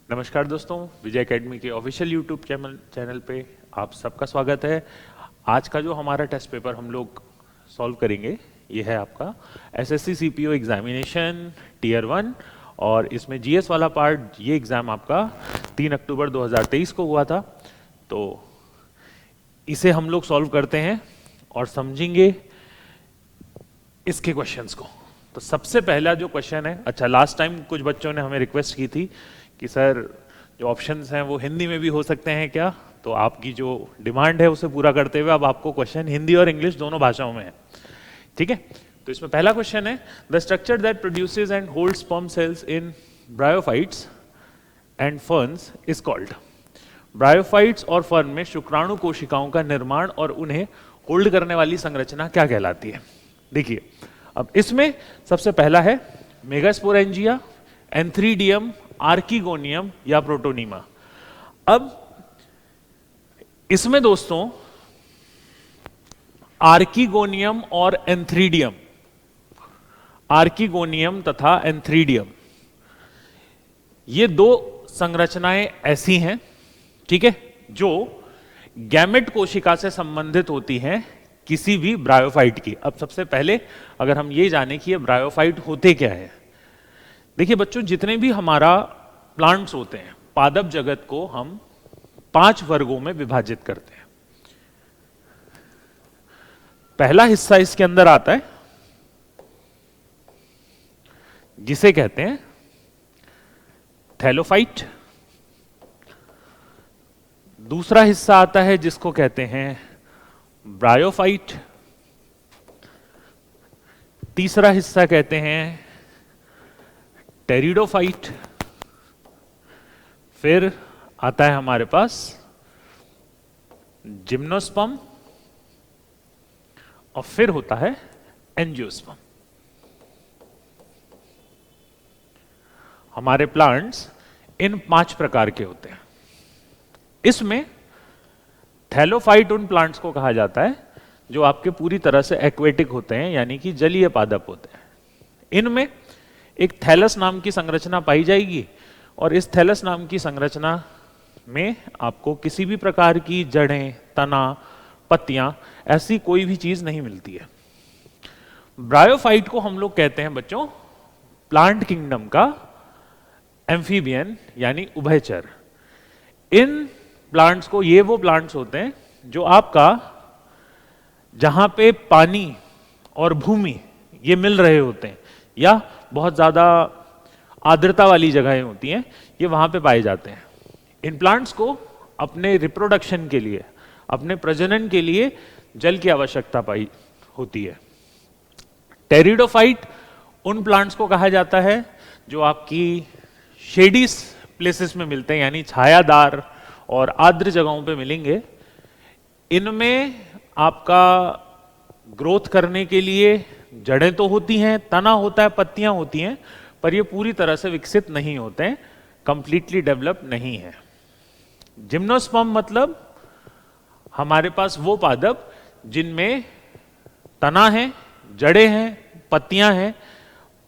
नमस्कार दोस्तों, विजय एकेडमी के ऑफिशियल यूट्यूब चैनल पे आप सबका स्वागत है। आज का जो हमारा टेस्ट पेपर हम लोग सॉल्व करेंगे ये है आपका एसएससी सीपीओ एग्जामिनेशन टीयर 1 और इसमें जीएस वाला पार्ट। ये एग्ज़ाम आपका 3 अक्टूबर 2023 को हुआ था। तो इसे हम लोग सॉल्व करते हैं और समझेंगे इसके क्वेश्चंस को। तो सबसे पहला जो क्वेश्चन है, अच्छा लास्ट टाइम कुछ बच्चों ने हमें रिक्वेस्ट की थी कि सर जो ऑप्शंस हैं वो हिंदी में भी हो सकते हैं क्या, तो आपकी जो डिमांड है उसे पूरा करते हुए अब आपको क्वेश्चन हिंदी और इंग्लिश दोनों भाषाओं में है। ठीक है, तो इसमें पहला क्वेश्चन है the structure that produces and hold sperm cells in bryophytes and ferns is called. Bryophytes और फर्न में शुक्राणु कोशिकाओं का निर्माण और उन्हें होल्ड करने वाली संरचना क्या कहलाती है। देखिए, अब इसमें सबसे पहला है मेगास्पोरेंजिया, एंथ्रीडियम, आर्किगोनियम या प्रोटोनीमा। अब इसमें दोस्तों आर्किगोनियम और एंथ्रीडियम, आर्किगोनियम तथा एंथ्रीडियम ये दो संरचनाएं ऐसी हैं, ठीक है, जो गैमेट कोशिका से संबंधित होती हैं किसी भी ब्रायोफाइट की। अब सबसे पहले अगर हम ये जाने कि ये ब्रायोफाइट होते क्या है। देखिए बच्चों, जितने भी हमारा प्लांट्स होते हैं, पादप जगत को हम 5 वर्गों में विभाजित करते हैं। पहला हिस्सा इसके अंदर आता है जिसे कहते हैं थैलोफाइट। दूसरा हिस्सा आता है जिसको कहते हैं ब्रायोफाइट। तीसरा हिस्सा कहते हैं टेरिडोफाइट। फिर आता है हमारे पास जिम्नोस्पर्म और फिर होता है एंजियोस्पर्म। हमारे प्लांट्स इन 5 प्रकार के होते हैं। इसमें थैलोफाइट उन प्लांट्स को कहा जाता है जो आपके पूरी तरह से एक्वेटिक होते हैं, यानी कि जलीय पादप होते हैं। इनमें एक थैलस नाम की संरचना पाई जाएगी और इस थैलस नाम की संरचना में आपको किसी भी प्रकार की जड़ें, तना, पत्तियां ऐसी कोई भी चीज नहीं मिलती है। ब्रायोफाइट को हम लोग कहते हैं बच्चों प्लांट किंगडम का एम्फीबियन यानी उभयचर। इन प्लांट्स को, ये वो प्लांट्स होते हैं जो आपका जहां पे पानी और भूमि ये मिल रहे होते हैं या बहुत ज्यादा आर्द्रता वाली जगहें होती हैं, ये वहां पे पाए जाते हैं। इन प्लांट्स को अपने रिप्रोडक्शन के लिए, अपने प्रजनन के लिए जल की आवश्यकता पाई होती है। टेरिडोफाइट उन प्लांट्स को कहा जाता है जो आपकी शेडी प्लेसेस में मिलते हैं, यानी छायादार और आर्द्र जगहों पे मिलेंगे। इनमें आपका ग्रोथ करने के लिए जड़ें तो होती हैं, तना होता है, पत्तियां होती हैं, पर ये पूरी तरह से विकसित नहीं होते हैं, कंप्लीटली डेवलप नहीं है। जिम्नोस्पर्म मतलब हमारे पास वो पादप जिनमें तना है, जड़ें हैं, पत्तियां हैं,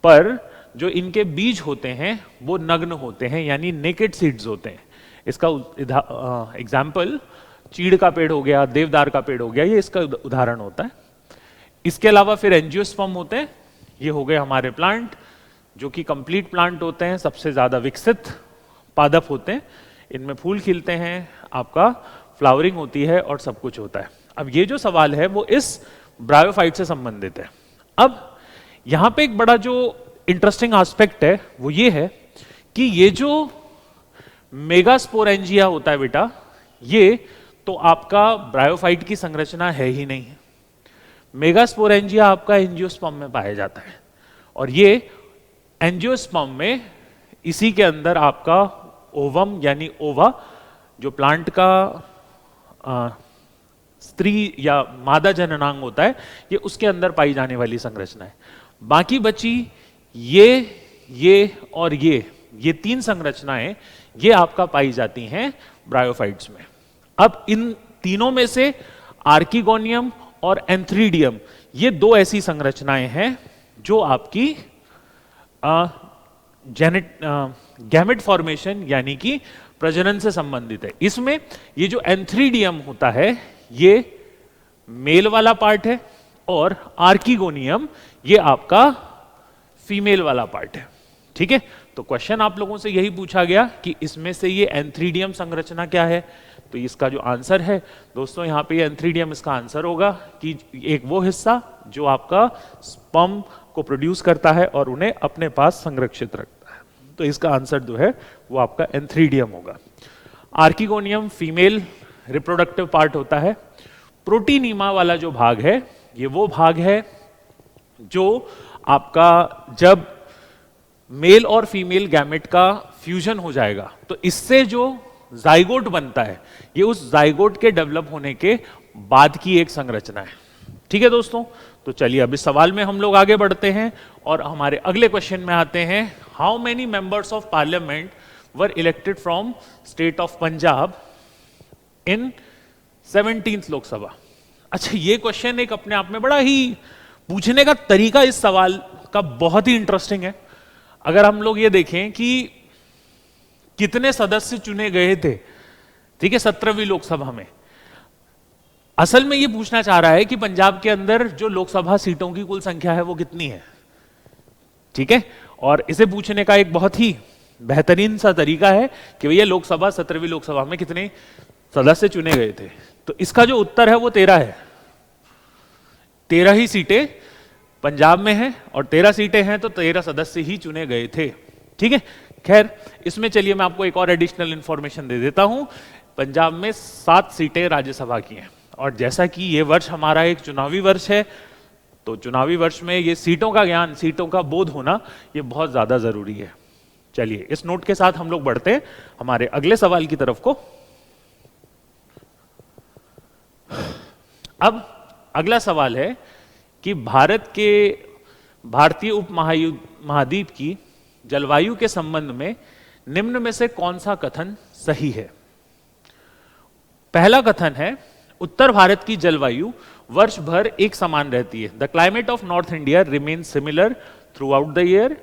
पर जो इनके बीज होते हैं वो नग्न होते हैं, यानी नेकेड सीड्स होते हैं। इसका एग्जाम्पल चीड़ का पेड़ हो गया, देवदार का पेड़ हो गया, ये इसका उदाहरण होता है। इसके अलावा फिर एंजियोस्पर्म होते हैं। ये हो गए हमारे प्लांट जो कि कंप्लीट प्लांट होते हैं, सबसे ज्यादा विकसित पादप होते हैं। इनमें फूल खिलते हैं, आपका फ्लावरिंग होती है और सब कुछ होता है। अब ये जो सवाल है वो इस ब्रायोफाइट से संबंधित है। अब यहां पे एक बड़ा जो इंटरेस्टिंग एस्पेक्ट है वो ये है कि ये जो मेगास्पोरेंजिया होता है बेटा, ये तो आपका ब्रायोफाइट की संरचना है ही नहीं है। मेगास्पोरेंजिया आपका एंजियोस्पर्म में पाया जाता है और ये एंजियोस्पर्म में इसी के अंदर आपका ओवम यानी ओवा, जो प्लांट का स्त्री या मादा जननांग होता है, ये उसके अंदर पाई जाने वाली संरचना है। बाकी बची ये और ये 3 संरचनाएं ये आपका पाई जाती हैं ब्रायोफाइट्स में। अब इन तीनों में से आर्किगोनियम और एंथ्रीडियम ये 2 ऐसी संरचनाएं हैं जो आपकी गैमेट फॉर्मेशन यानी कि प्रजनन से संबंधित है। इसमें ये जो एंथ्रीडियम होता है ये मेल वाला पार्ट है और आर्किगोनियम ये आपका फीमेल वाला पार्ट है। ठीक है, तो क्वेश्चन आप लोगों से यही पूछा गया कि इसमें से ये एंथ्रीडियम संरचना क्या है, तो इसका जो आंसर है दोस्तों यहाँ पे ये एंथ्रीडियम इसका आंसर होगा कि एक वो हिस्सा जो आपका स्पर्म को प्रोड्यूस करता है और उन्हें अपने पास संरक्षित रखता है। तो इसका आंसर जो है वो आपका एंथ्रीडियम होगा। आर्किगोनियम फीमेल रिप्रोडक्टिव पार्ट होता है। प्रोटीनीमा वाला जो भाग है ये वो भाग है जो आपका जब मेल और फीमेल गैमेट का फ्यूजन हो जाएगा तो इससे जो जाइगोट बनता है ये उस जाइगोट के डेवलप होने के बाद की एक संरचना है। ठीक है दोस्तों, तो चलिए अब इस सवाल में हम लोग आगे बढ़ते हैं और हमारे अगले क्वेश्चन में आते हैं। How many members of parliament were elected from state of Punjab in 17th Lok Sabha. अच्छा, ये क्वेश्चन एक अपने आप में बड़ा ही पूछने का तरीका इस सवाल का बहुत ही इंटरेस्टिंग है। अगर हम लोग ये देखें कि कितने सदस्य चुने गए थे, ठीक है, 17वीं लोकसभा में, असल में ये पूछना चाह रहा है कि पंजाब के अंदर जो लोकसभा सीटों की कुल संख्या है वो कितनी है। ठीक है, और इसे पूछने का एक बहुत ही बेहतरीन सा तरीका है कि भैया लोकसभा 17वीं लोकसभा में कितने सदस्य चुने गए थे। तो इसका जो उत्तर है वो 13 है। 13 ही सीटें पंजाब में हैं और 13 सीटें हैं तो 13 सदस्य ही चुने गए थे। ठीक है, खैर इसमें चलिए मैं आपको एक और एडिशनल इंफॉर्मेशन दे देता हूं। पंजाब में 7 सीटें राज्यसभा की हैं और जैसा कि ये वर्ष हमारा एक चुनावी वर्ष है तो चुनावी वर्ष में ये सीटों का ज्ञान, सीटों का बोध होना ये बहुत ज्यादा जरूरी है। चलिए इस नोट के साथ हम लोग बढ़ते हैं हमारे अगले सवाल की तरफ को। अब अगला सवाल है कि भारतीय उपमहाद्वीप की जलवायु के संबंध में निम्न में से कौन सा कथन सही है। पहला कथन है उत्तर भारत की जलवायु वर्ष भर एक समान रहती है। The climate of north India remain similar through the year.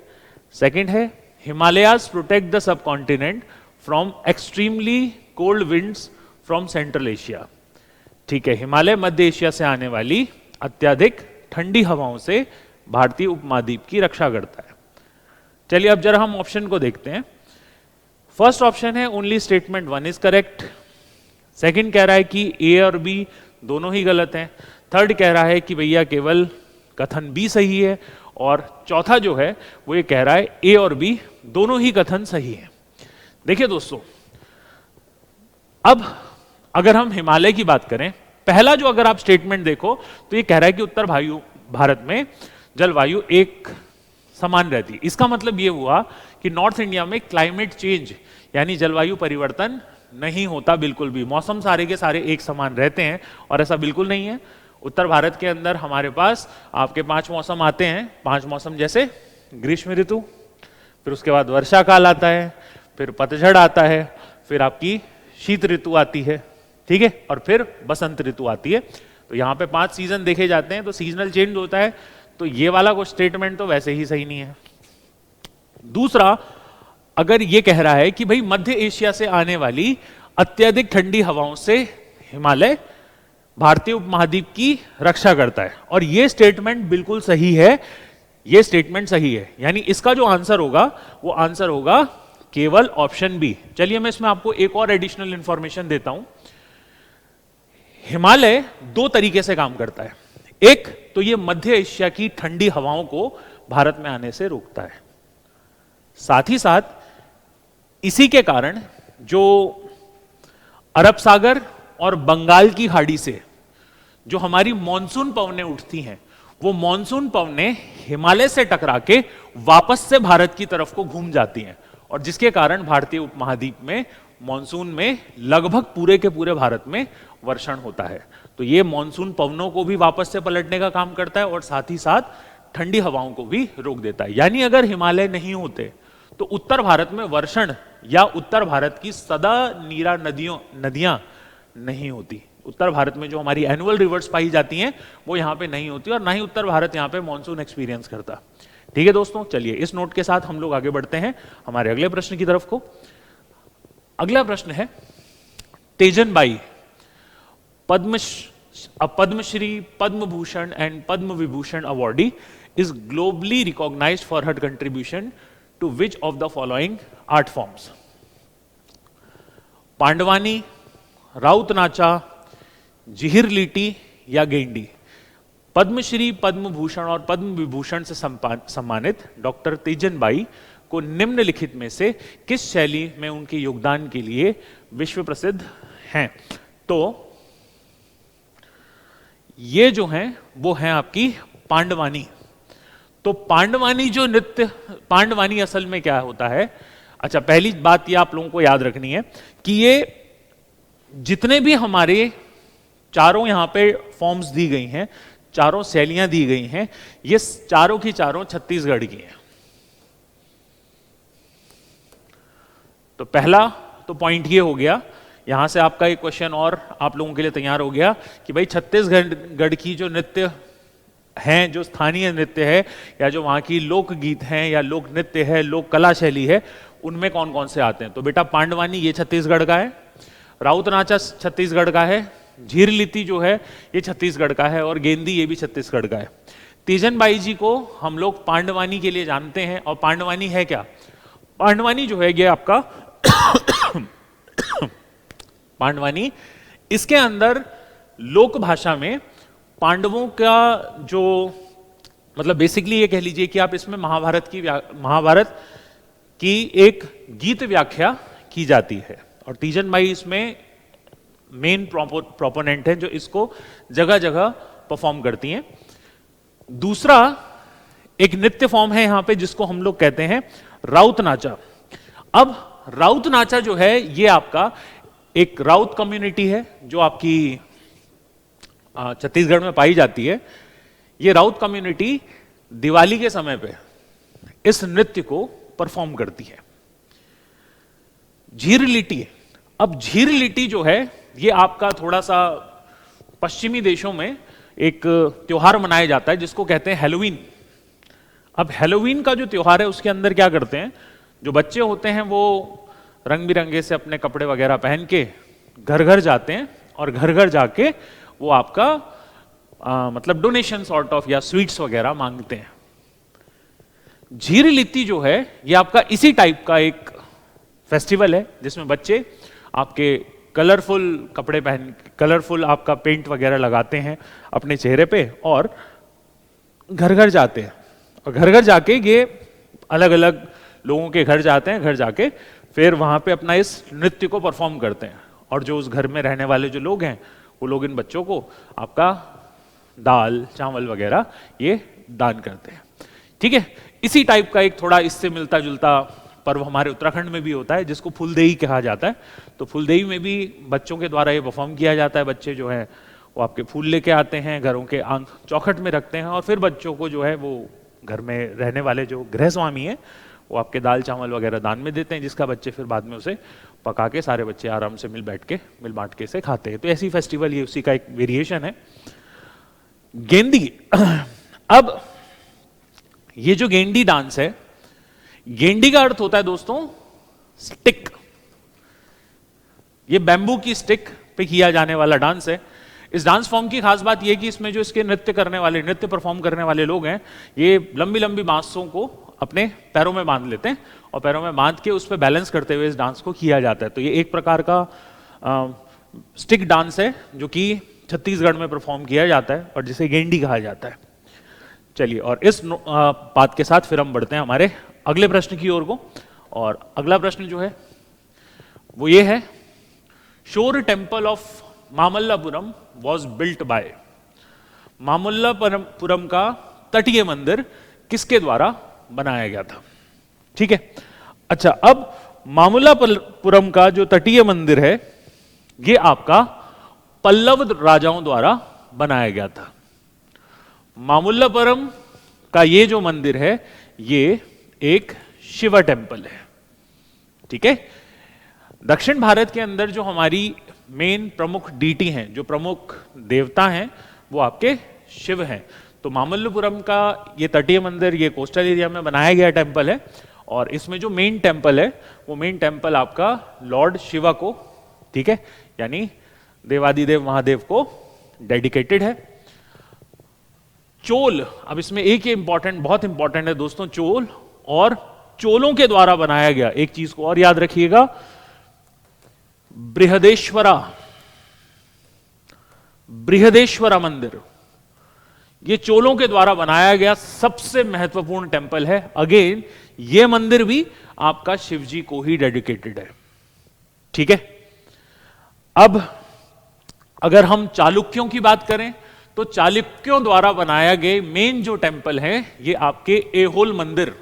Second है Himalayas protect the subcontinent from extremely cold winds from Central Asia. ठीक है, हिमालय मध्य एशिया से आने वाली अत्यधिक ठंडी हवाओं से भारतीय उपमहाद्वीप की रक्षा करता है। चलिए अब जरा हम ऑप्शन को देखते हैं। फर्स्ट ऑप्शन है only statement 1 is correct. Second कह रहा है कि ए और बी दोनों ही गलत हैं। थर्ड कह रहा है कि भैया केवल कथन बी सही है और चौथा जो है वो ये कह रहा है ए और बी दोनों ही कथन सही है। देखिए दोस्तों, अब अगर हम हिमालय की बात करें, पहला जो अगर आप स्टेटमेंट देखो तो ये कह रहा है कि उत्तर भारत में जलवायु एक समान रहती है। इसका मतलब ये हुआ कि नॉर्थ इंडिया में क्लाइमेट चेंज यानी जलवायु परिवर्तन नहीं होता बिल्कुल भी। मौसम सारे के सारे एक समान रहते हैं और ऐसा बिल्कुल नहीं है। उत्तर भारत के अंदर हमारे पास आपके 5 मौसम आते हैं। 5 मौसम जैसे ग्रीष्म ऋतु, फिर उसके बाद वर्षा काल आता है, फिर पतझड़ आता है, फिर आपकी शीत ऋतु आती है, ठीक है, और फिर बसंत ऋतु आती है। तो यहाँ पे 5 सीजन देखे जाते हैं तो सीजनल चेंज होता है। तो ये वाला कुछ स्टेटमेंट तो वैसे ही सही नहीं है। दूसरा, अगर ये कह रहा है कि भाई मध्य एशिया से आने वाली अत्यधिक ठंडी हवाओं से हिमालय भारतीय उपमहाद्वीप की रक्षा करता है, और ये स्टेटमेंट बिल्कुल सही है। ये स्टेटमेंट सही है, यानी इसका जो आंसर होगा वो आंसर होगा केवल ऑप्शन बी। चलिए मैं इसमें आपको एक और एडिशनल इंफॉर्मेशन देता हूं। हिमालय 2 तरीके से काम करता है। एक तो ये मध्य एशिया की ठंडी हवाओं को भारत में आने से रोकता है, साथ ही साथ इसी के कारण जो अरब सागर और बंगाल की खाड़ी से जो हमारी मॉनसून पवनें उठती हैं वो मॉनसून पवनें हिमालय से टकरा के वापस से भारत की तरफ को घूम जाती हैं, और जिसके कारण भारतीय उपमहाद्वीप में मॉनसून में लगभग पूरे के पूरे भारत में वर्षण होता है। तो ये मॉनसून पवनों को भी वापस से पलटने का काम करता है और साथ ही साथ ठंडी हवाओं को भी रोक देता है। यानी अगर हिमालय नहीं होते तो उत्तर भारत में वर्षण या उत्तर भारत की सदा नीरा नदियां नहीं होती। उत्तर भारत में जो हमारी एनुअल रिवर्स पाई जाती हैं वो यहाँ पे नहीं होती और ना ही उत्तर भारत यहाँ पे मॉनसून एक्सपीरियंस करता। ठीक है दोस्तों, चलिए इस नोट के साथ हम लोग आगे बढ़ते हैं हमारे अगले प्रश्न की तरफ को। अगला प्रश्न है, Teejan Bai Padmashri, Padma Bhushan and Padma Vibhushan awardee is globally recognized for her contribution to which of the following art forms? Pandavani, Raut Nacha, जिहिर लीटी या गेंडी। पद्मश्री, पद्म भूषण और पद्म विभूषण से सम्मानित डॉक्टर तेजन बाई को निम्नलिखित में से किस शैली में उनके योगदान के लिए विश्व प्रसिद्ध हैं? तो ये जो हैं वो हैं आपकी पांडवानी। तो पांडवानी जो नृत्य, पांडवानी असल में क्या होता है? अच्छा, पहली बात ये आप लोगों को याद रखनी है कि ये जितने भी हमारे चारों यहां पे फॉर्म्स दी गई हैं, चारों शैलियां दी गई हैं, ये चारों की चारों छत्तीसगढ़ की हैं। तो पहला तो पॉइंट ये हो गया, यहां से आपका एक क्वेश्चन और आप लोगों के लिए तैयार हो गया कि भाई छत्तीसगढ़ की जो नृत्य हैं, जो स्थानीय नृत्य है या जो वहां की लोकगीत हैं या लोक नृत्य है, लोक कला शैली है, उनमें कौन कौन से आते हैं? तो बेटा पांडवानी ये छत्तीसगढ़ का है, राउत नाचा छत्तीसगढ़ का है, झीर लीती जो है ये छत्तीसगढ़ का है और गेंदी ये भी छत्तीसगढ़ का है। तीजन बाई जी को हम लोग पांडवानी के लिए जानते हैं। और पांडवानी है क्या? पांडवानी जो है ये आपका पांडवानी, इसके अंदर लोक भाषा में पांडवों का जो मतलब बेसिकली ये कह लीजिए कि आप इसमें महाभारत की एक गीत व्याख्या की जाती है और तीजन बाई इसमें मेन प्रोपोनेंट है जो इसको जगह जगह परफॉर्म करती हैं। दूसरा एक नृत्य फॉर्म है यहां पे जिसको हम लोग कहते हैं राउत नाचा। अब राउत नाचा जो है ये आपका एक राउत कम्युनिटी है जो आपकी छत्तीसगढ़ में पाई जाती है। ये राउत कम्युनिटी दिवाली के समय पे इस नृत्य को परफॉर्म करती है। झीर लीटी, अब झीर लीटी जो है ये आपका थोड़ा सा पश्चिमी देशों में एक त्योहार मनाया जाता है जिसको कहते हैं हैलोवीन। अब हैलोवीन का जो त्योहार है उसके अंदर क्या करते हैं, जो बच्चे होते हैं वो रंग बिरंगे से अपने कपड़े वगैरह पहन के घर घर जाते हैं और घर घर जाके वो आपका मतलब डोनेशन सॉर्ट ऑफ या स्वीट्स वगैरह मांगते हैं। झीर लीती जो है ये आपका इसी टाइप का एक फेस्टिवल है जिसमें बच्चे आपके कलरफुल कपड़े पहन, कलरफुल आपका पेंट वगैरह लगाते हैं अपने चेहरे पे और घर घर जाते हैं। और घर घर जाके ये अलग अलग लोगों के घर जाते हैं, घर जाके फिर वहां पे अपना इस नृत्य को परफॉर्म करते हैं। और जो उस घर में रहने वाले जो लोग हैं वो लोग इन बच्चों को आपका दाल चावल वगैरह ये दान करते हैं। ठीक है, इसी टाइप का एक थोड़ा इससे मिलता जुलता पर्व हमारे उत्तराखंड में भी होता है जिसको फुलदेई कहा जाता है। तो फुलदेई में भी बच्चों के द्वारा ये परफॉर्म किया जाता है। बच्चे जो है वो आपके फूल लेके आते हैं, घरों के चौखट में रखते हैं और फिर बच्चों को जो है वो घर में रहने वाले जो गृह स्वामी है वो आपके दाल चावल वगैरह दान में देते हैं, जिसका बच्चे फिर बाद में उसे पका के सारे बच्चे आराम से मिल बांट के से खाते हैं। तो ऐसी फेस्टिवल ये उसी का एक वेरिएशन है। गेंदी, अब ये जो गेंडी डांस है, गेंडी का अर्थ होता है दोस्तों स्टिक। ये बैम्बू की स्टिक पे किया जाने वाला डांस है। इस डांस फॉर्म की खास बात यह कि इसमें जो इसके नृत्य परफॉर्म करने वाले लोग हैं ये लंबी लंबी बांसों को अपने पैरों में बांध लेते हैं और पैरों में बांध के उस पर बैलेंस करते हुए इस डांस को किया जाता है। तो ये एक प्रकार का स्टिक डांस है जो कि छत्तीसगढ़ में परफॉर्म किया जाता है और जिसे गेंडी कहा जाता है। चलिए, और इस बात के साथ फिर हम बढ़ते हैं हमारे अगले प्रश्न की ओर को। और अगला प्रश्न जो है वो ये है, शोर temple of Mamallapuram was built by. Mamallapuram का तटीय मंदिर किसके द्वारा बनाया गया था? ठीक है, अच्छा, अब मामल्लापुरम का जो तटीय मंदिर है ये आपका पल्लव राजाओं द्वारा बनाया गया था। मामल्लापुरम का ये जो मंदिर है ये एक शिव टेम्पल है। ठीक है, दक्षिण भारत के अंदर जो हमारी मेन प्रमुख डीटी हैं, जो प्रमुख देवता हैं वो आपके शिव हैं। तो तो मामल्लपुरम का ये तटीय मंदिर, ये कोस्टल एरिया में बनाया गया टेम्पल है, और इसमें जो मेन टेम्पल है वो मेन टेम्पल आपका लॉर्ड शिवा को, ठीक है, यानी देवादिदेव महादेव को डेडिकेटेड है। चोल, अब इसमें एक ही इंपॉर्टेंट, बहुत इंपॉर्टेंट है दोस्तों, चोल और चोलों के द्वारा बनाया गया, एक चीज को और याद रखिएगा, बृहदेश्वरा मंदिर, ये चोलों के द्वारा बनाया गया सबसे महत्वपूर्ण टेम्पल है। अगेन ये मंदिर भी आपका शिव जी को ही डेडिकेटेड है, ठीक है। अब अगर हम चालुक्यों की बात करें तो चालुक्यों द्वारा बनाया गए मेन जो टेम्पल है ये आपके एहोल मंदिर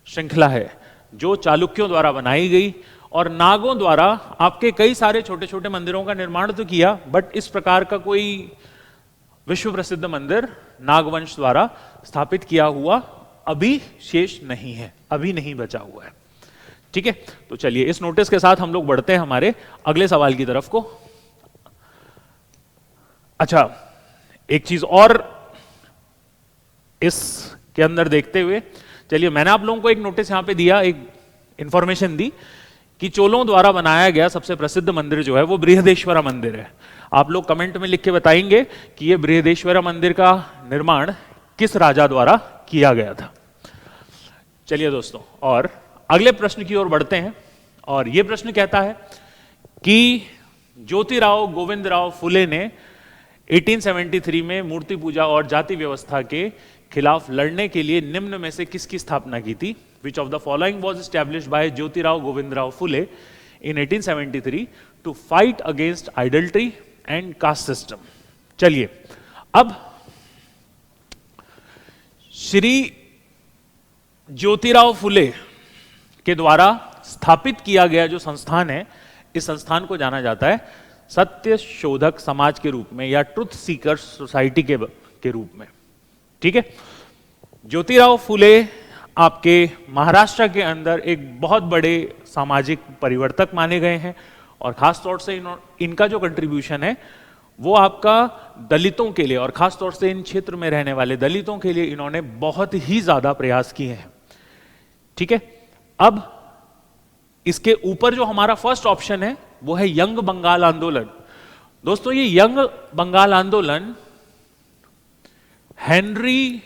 श्रृंखला है, जो चालुक्यों द्वारा बनाई गई, और नागों द्वारा आपके कई सारे छोटे छोटे मंदिरों का निर्माण तो किया, बट इस प्रकार का कोई विश्व प्रसिद्ध मंदिर नागवंश द्वारा स्थापित किया हुआ अभी शेष नहीं है, अभी नहीं बचा हुआ है, ठीक है। तो चलिए इस नोटिस के साथ हम लोग बढ़ते हैं हमारे अगले सवाल की तरफ को। अच्छा, एक चीज और इसके अंदर देखते हुए, चलिए मैंने आप लोगों को एक नोटिस यहां पे दिया, एक इंफॉर्मेशन दी कि चोलों द्वारा बनाया गया सबसे प्रसिद्ध मंदिर जो है वो बृहदेश्वरा मंदिर है। आप लोग कमेंट में लिख के बताएंगे कि ये बृहदेश्वरा मंदिर का निर्माण किस राजा द्वारा किया गया था। चलिए दोस्तों, और अगले प्रश्न की ओर बढ़ते हैं, और यह प्रश्न कहता है कि ज्योतिराव गोविंदराव फुले ने 1873 में मूर्ति पूजा और जाति व्यवस्था के खिलाफ लड़ने के लिए निम्न में से किसकी स्थापना की थी? Which of the following was established by Jyotirao Govindrao Phule in 1873 to fight against idolatry and caste system? चलिए, अब श्री ज्योतिराव फुले के द्वारा स्थापित किया गया जो संस्थान है, इस संस्थान को जाना जाता है सत्य शोधक समाज के रूप में या ट्रुथ सीकर सोसाइटी के रूप में, ठीक है। ज्योतिराव फुले आपके महाराष्ट्र के अंदर एक बहुत बड़े सामाजिक परिवर्तक माने गए हैं, और खास तौर से इनका जो कंट्रीब्यूशन है वो आपका दलितों के लिए, और खास तौर से इन क्षेत्र में रहने वाले दलितों के लिए इन्होंने बहुत ही ज्यादा प्रयास किए हैं, ठीक है। अब इसके ऊपर जो हमारा फर्स्ट ऑप्शन है वो है यंग बंगाल आंदोलन। दोस्तों, ये यंग बंगाल आंदोलन हेनरी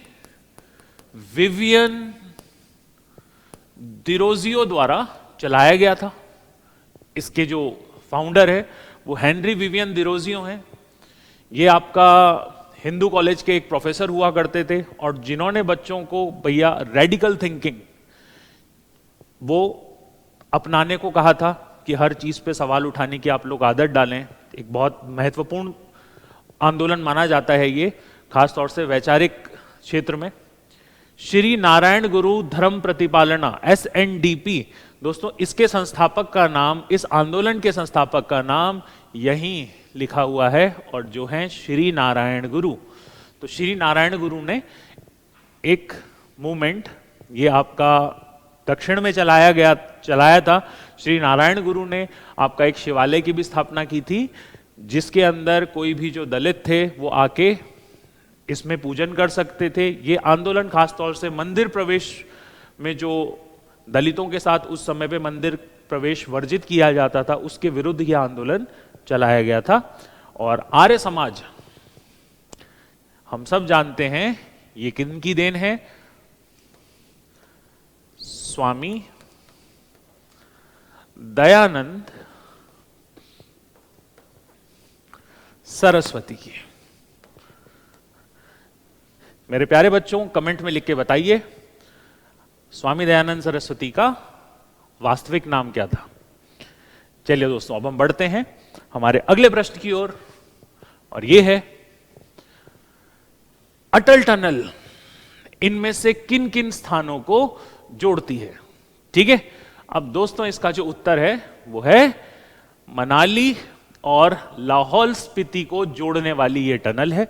विवियन डिरोजियो द्वारा चलाया गया था। इसके जो फाउंडर है वो हेनरी विवियन डिरोजियो हैं। ये आपका हिंदू कॉलेज के एक प्रोफेसर हुआ करते थे, और जिन्होंने बच्चों को भैया रेडिकल थिंकिंग वो अपनाने को कहा था कि हर चीज पे सवाल उठाने की आप लोग आदत डालें। एक बहुत महत्वपूर्ण आंदोलन माना जाता है ये, खासतौर से वैचारिक क्षेत्र में। श्री नारायण गुरु धर्म प्रतिपालना SNDP, दोस्तों इसके संस्थापक का नाम, इस आंदोलन के संस्थापक का नाम यहीं लिखा हुआ है, और जो है श्री नारायण गुरु। तो श्री नारायण गुरु ने एक मूवमेंट ये आपका दक्षिण में चलाया था। श्री नारायण गुरु ने आपका एक शिवालय की भी स्थापना की थी, जिसके अंदर कोई भी जो दलित थे वो आके इसमें पूजन कर सकते थे। ये आंदोलन खासतौर से मंदिर प्रवेश में, जो दलितों के साथ उस समय पे मंदिर प्रवेश वर्जित किया जाता था, उसके विरुद्ध यह आंदोलन चलाया गया था। और आर्य समाज, हम सब जानते हैं ये किनकी देन है? स्वामी दयानंद सरस्वती की। मेरे प्यारे बच्चों, कमेंट में लिख के बताइए स्वामी दयानंद सरस्वती का वास्तविक नाम क्या था। चलिए दोस्तों, अब हम बढ़ते हैं हमारे अगले प्रश्न की ओर, और यह है अटल टनल इनमें से किन किन स्थानों को जोड़ती है? ठीक है, अब दोस्तों इसका जो उत्तर है वो है मनाली और लाहौल स्पीति को जोड़ने वाली ये टनल है।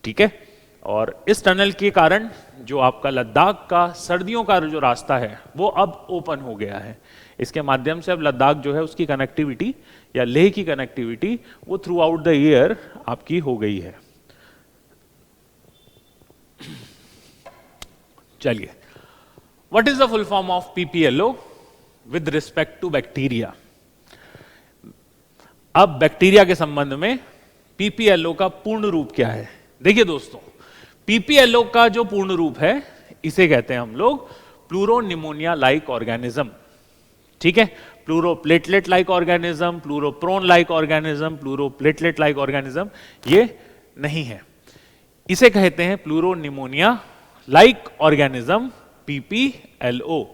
ठीक है, और इस टनल के कारण जो आपका लद्दाख का सर्दियों का जो रास्ता है वो अब ओपन हो गया है। इसके माध्यम से अब लद्दाख जो है उसकी कनेक्टिविटी या लेह की कनेक्टिविटी वो थ्रू आउट द ईयर आपकी हो गई है। चलिए, what is the full form of PPLO with respect to bacteria? अब बैक्टीरिया के संबंध में पीपीएलओ का पूर्ण रूप क्या है? देखिए दोस्तों, पीपीएलओ का जो पूर्ण रूप है इसे कहते हैं हम लोग प्लूरोनिमोनिया लाइक ऑर्गेनिज्म। ठीक है, प्लूरोप्लेटलेट लाइक ऑर्गेनिज्म, प्लूरोप्रोन लाइक ऑर्गेनिज्म, प्लूरोप्लेटलेट लाइक ऑर्गेनिज्म ये नहीं है। इसे कहते हैं प्लूरोनिमोनिया लाइक ऑर्गेनिज्म, पीपीएलओ।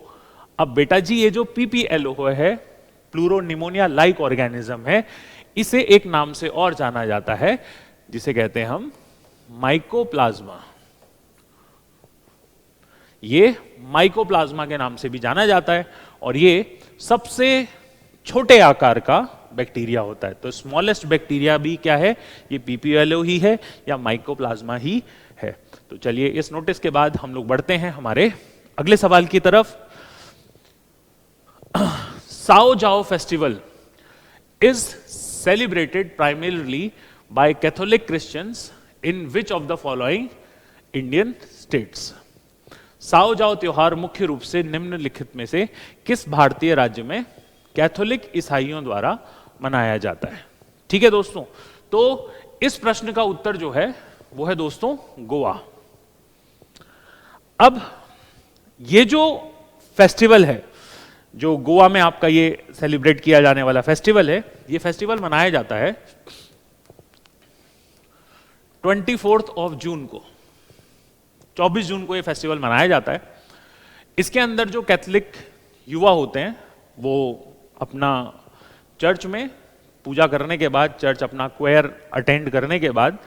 अब बेटा जी, ये जो पीपीएलओ है, प्लूरोनिमोनिया लाइक ऑर्गेनिज्म है, इसे एक नाम से और जाना जाता है जिसे कहते हैं हम माइकोप्लाज्मा। ये माइकोप्लाज्मा के नाम से भी जाना जाता है और ये सबसे छोटे आकार का बैक्टीरिया होता है। तो स्मॉलेस्ट बैक्टीरिया भी क्या है? ये पीपीएलओ ही है या माइकोप्लाज्मा ही है। तो चलिए, इस नोटिस के बाद हम लोग बढ़ते हैं हमारे अगले सवाल की तरफ। साओ जाओ festival is celebrated primarily by Catholic Christians in which of the following Indian states? Sao जाओ त्योहार मुख्य रूप से निम्नलिखित में से किस भारतीय राज्य में कैथोलिक ईसाइयों द्वारा मनाया जाता है? ठीक है दोस्तों, तो इस प्रश्न का उत्तर जो है वो है दोस्तों गोवा। अब ये जो फेस्टिवल है, जो गोवा में आपका ये सेलिब्रेट किया जाने वाला फेस्टिवल है, ये फेस्टिवल मनाया जाता है 24 जून को। 24 जून को ये फेस्टिवल मनाया जाता है। इसके अंदर जो कैथोलिक युवा होते हैं वो अपना चर्च में पूजा करने के बाद, चर्च अपना क्वेयर अटेंड करने के बाद,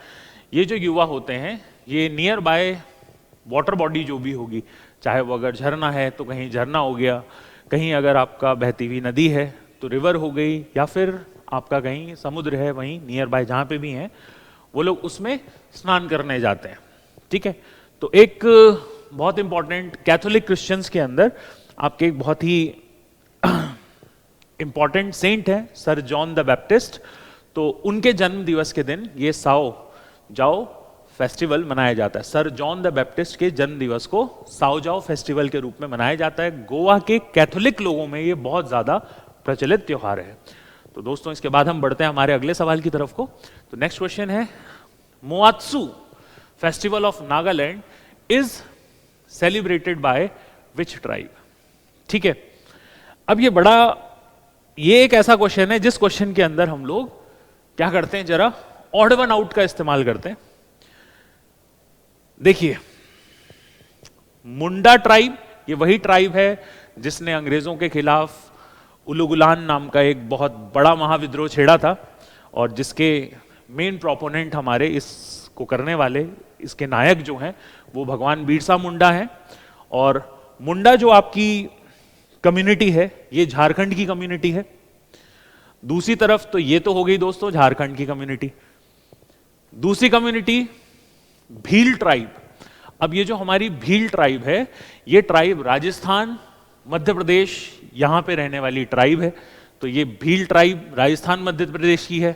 ये जो युवा होते हैं ये नियर बाय वाटर बॉडी जो भी होगी, चाहे वो अगर झरना है तो कहीं झरना हो गया, कहीं अगर आपका बहती हुई नदी है तो रिवर हो गई, या फिर आपका कहीं समुद्र है वहीं नियर बाय जहाँ पे भी हैं, वो लोग उसमें स्नान करने जाते हैं। ठीक है, तो एक बहुत इंपॉर्टेंट कैथोलिक क्रिश्चियंस के अंदर आपके एक बहुत ही इंपॉर्टेंट सेंट है सर जॉन द बैप्टिस्ट। तो उनके जन्म दिवस के दिन ये साओ जाओ फेस्टिवल मनाया जाता है। सर जॉन द बैप्टिस्ट के जन्म दिवस को साओ जाओ फेस्टिवल के रूप में मनाया जाता है। गोवा के कैथोलिक लोगों में ये बहुत ज्यादा प्रचलित त्योहार है। तो दोस्तों, इसके बाद हम बढ़ते हैं हमारे अगले सवाल की तरफ को। तो नेक्स्ट क्वेश्चन है, Moatsu festival of Nagaland is celebrated by which tribe? ठीक है, अब ये एक ऐसा क्वेश्चन है जिस क्वेश्चन के अंदर हम लोग क्या करते हैं, जरा ऑड वन आउट का इस्तेमाल करते हैं। देखिए, मुंडा ट्राइब ये वही ट्राइब है जिसने अंग्रेजों के खिलाफ उलुगुलान नाम का एक बहुत बड़ा महाविद्रोह छेड़ा था और जिसके मेन प्रोपोनेंट हमारे इसको करने वाले, इसके नायक जो हैं वो भगवान बिरसा मुंडा हैं। और मुंडा जो आपकी कम्युनिटी है ये झारखंड की कम्युनिटी है। दूसरी तरफ तो ये तो हो गई दोस्तों झारखंड की कम्युनिटी। दूसरी कम्युनिटी भील ट्राइब। अब ये जो हमारी भील ट्राइब है, ये ट्राइब राजस्थान, मध्य प्रदेश यहां पे रहने वाली ट्राइब है। तो ये भील ट्राइब राजस्थान, मध्य प्रदेश की है,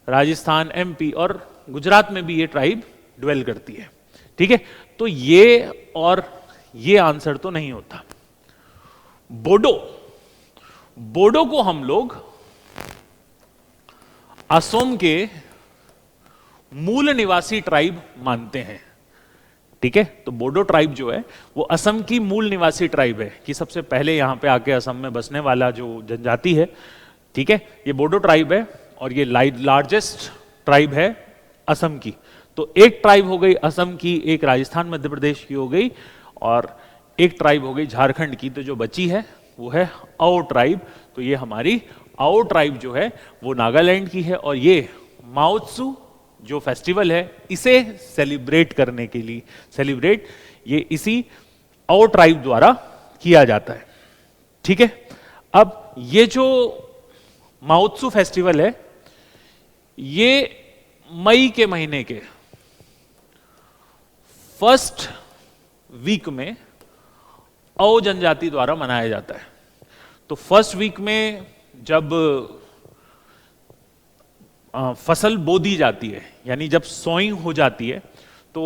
राजस्थान, एमपी और गुजरात में भी ये ट्राइब ड्वेल करती है। ठीक है, तो ये और ये आंसर तो नहीं होता। बोडो, बोडो को हम लोग असम के मूल निवासी ट्राइब मानते हैं। ठीक है, तो बोडो ट्राइब जो है वो असम की मूल निवासी ट्राइब है कि सबसे पहले यहां पे आके असम में बसने वाला जो जनजाति है। ठीक है, ये बोडो ट्राइब है और ये लार्जेस्ट ट्राइब है असम की। तो एक ट्राइब हो गई असम की, एक राजस्थान मध्य प्रदेश की हो गई और एक ट्राइब हो गई झारखंड की। तो जो बची है वो है आओ ट्राइब। तो ये हमारी आओ ट्राइब जो है वो नागालैंड की है और ये माओत्सु जो फेस्टिवल है इसे सेलिब्रेट करने के लिए ये इसी आओ ट्राइब द्वारा किया जाता है। ठीक है, अब ये जो माओत्सु फेस्टिवल है ये मई के महीने के फर्स्ट वीक में आओ जनजाति द्वारा मनाया जाता है। तो फर्स्ट वीक में जब फसल बो दी जाती है, यानी जब सोइंग हो जाती है, तो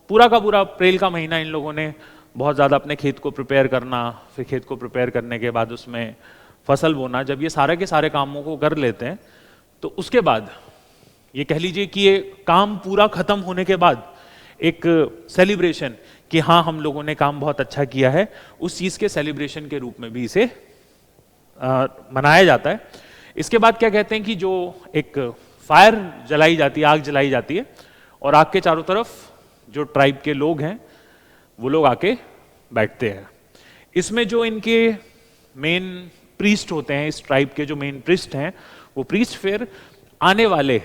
पूरा का पूरा अप्रैल का महीना इन लोगों ने बहुत ज़्यादा अपने खेत को प्रिपेयर करना, फिर खेत को प्रिपेयर करने के बाद उसमें फसल बोना, जब ये सारे के सारे कामों को कर लेते हैं तो उसके बाद ये कह लीजिए कि ये काम पूरा खत्म होने के बाद एक सेलिब्रेशन कि हाँ हम लोगों ने काम बहुत अच्छा किया है, उस चीज़ के सेलिब्रेशन के रूप में भी इसे मनाया जाता है। इसके बाद क्या कहते हैं कि जो एक फायर जलाई जाती है, आग जलाई जाती है, और आग के चारों तरफ जो ट्राइब के लोग हैं वो लोग आके बैठते हैं। इसमें जो इनके मेन प्रीस्ट होते हैं, इस ट्राइब के जो मेन प्रीस्ट हैं, वो प्रीस्ट फिर आने वाले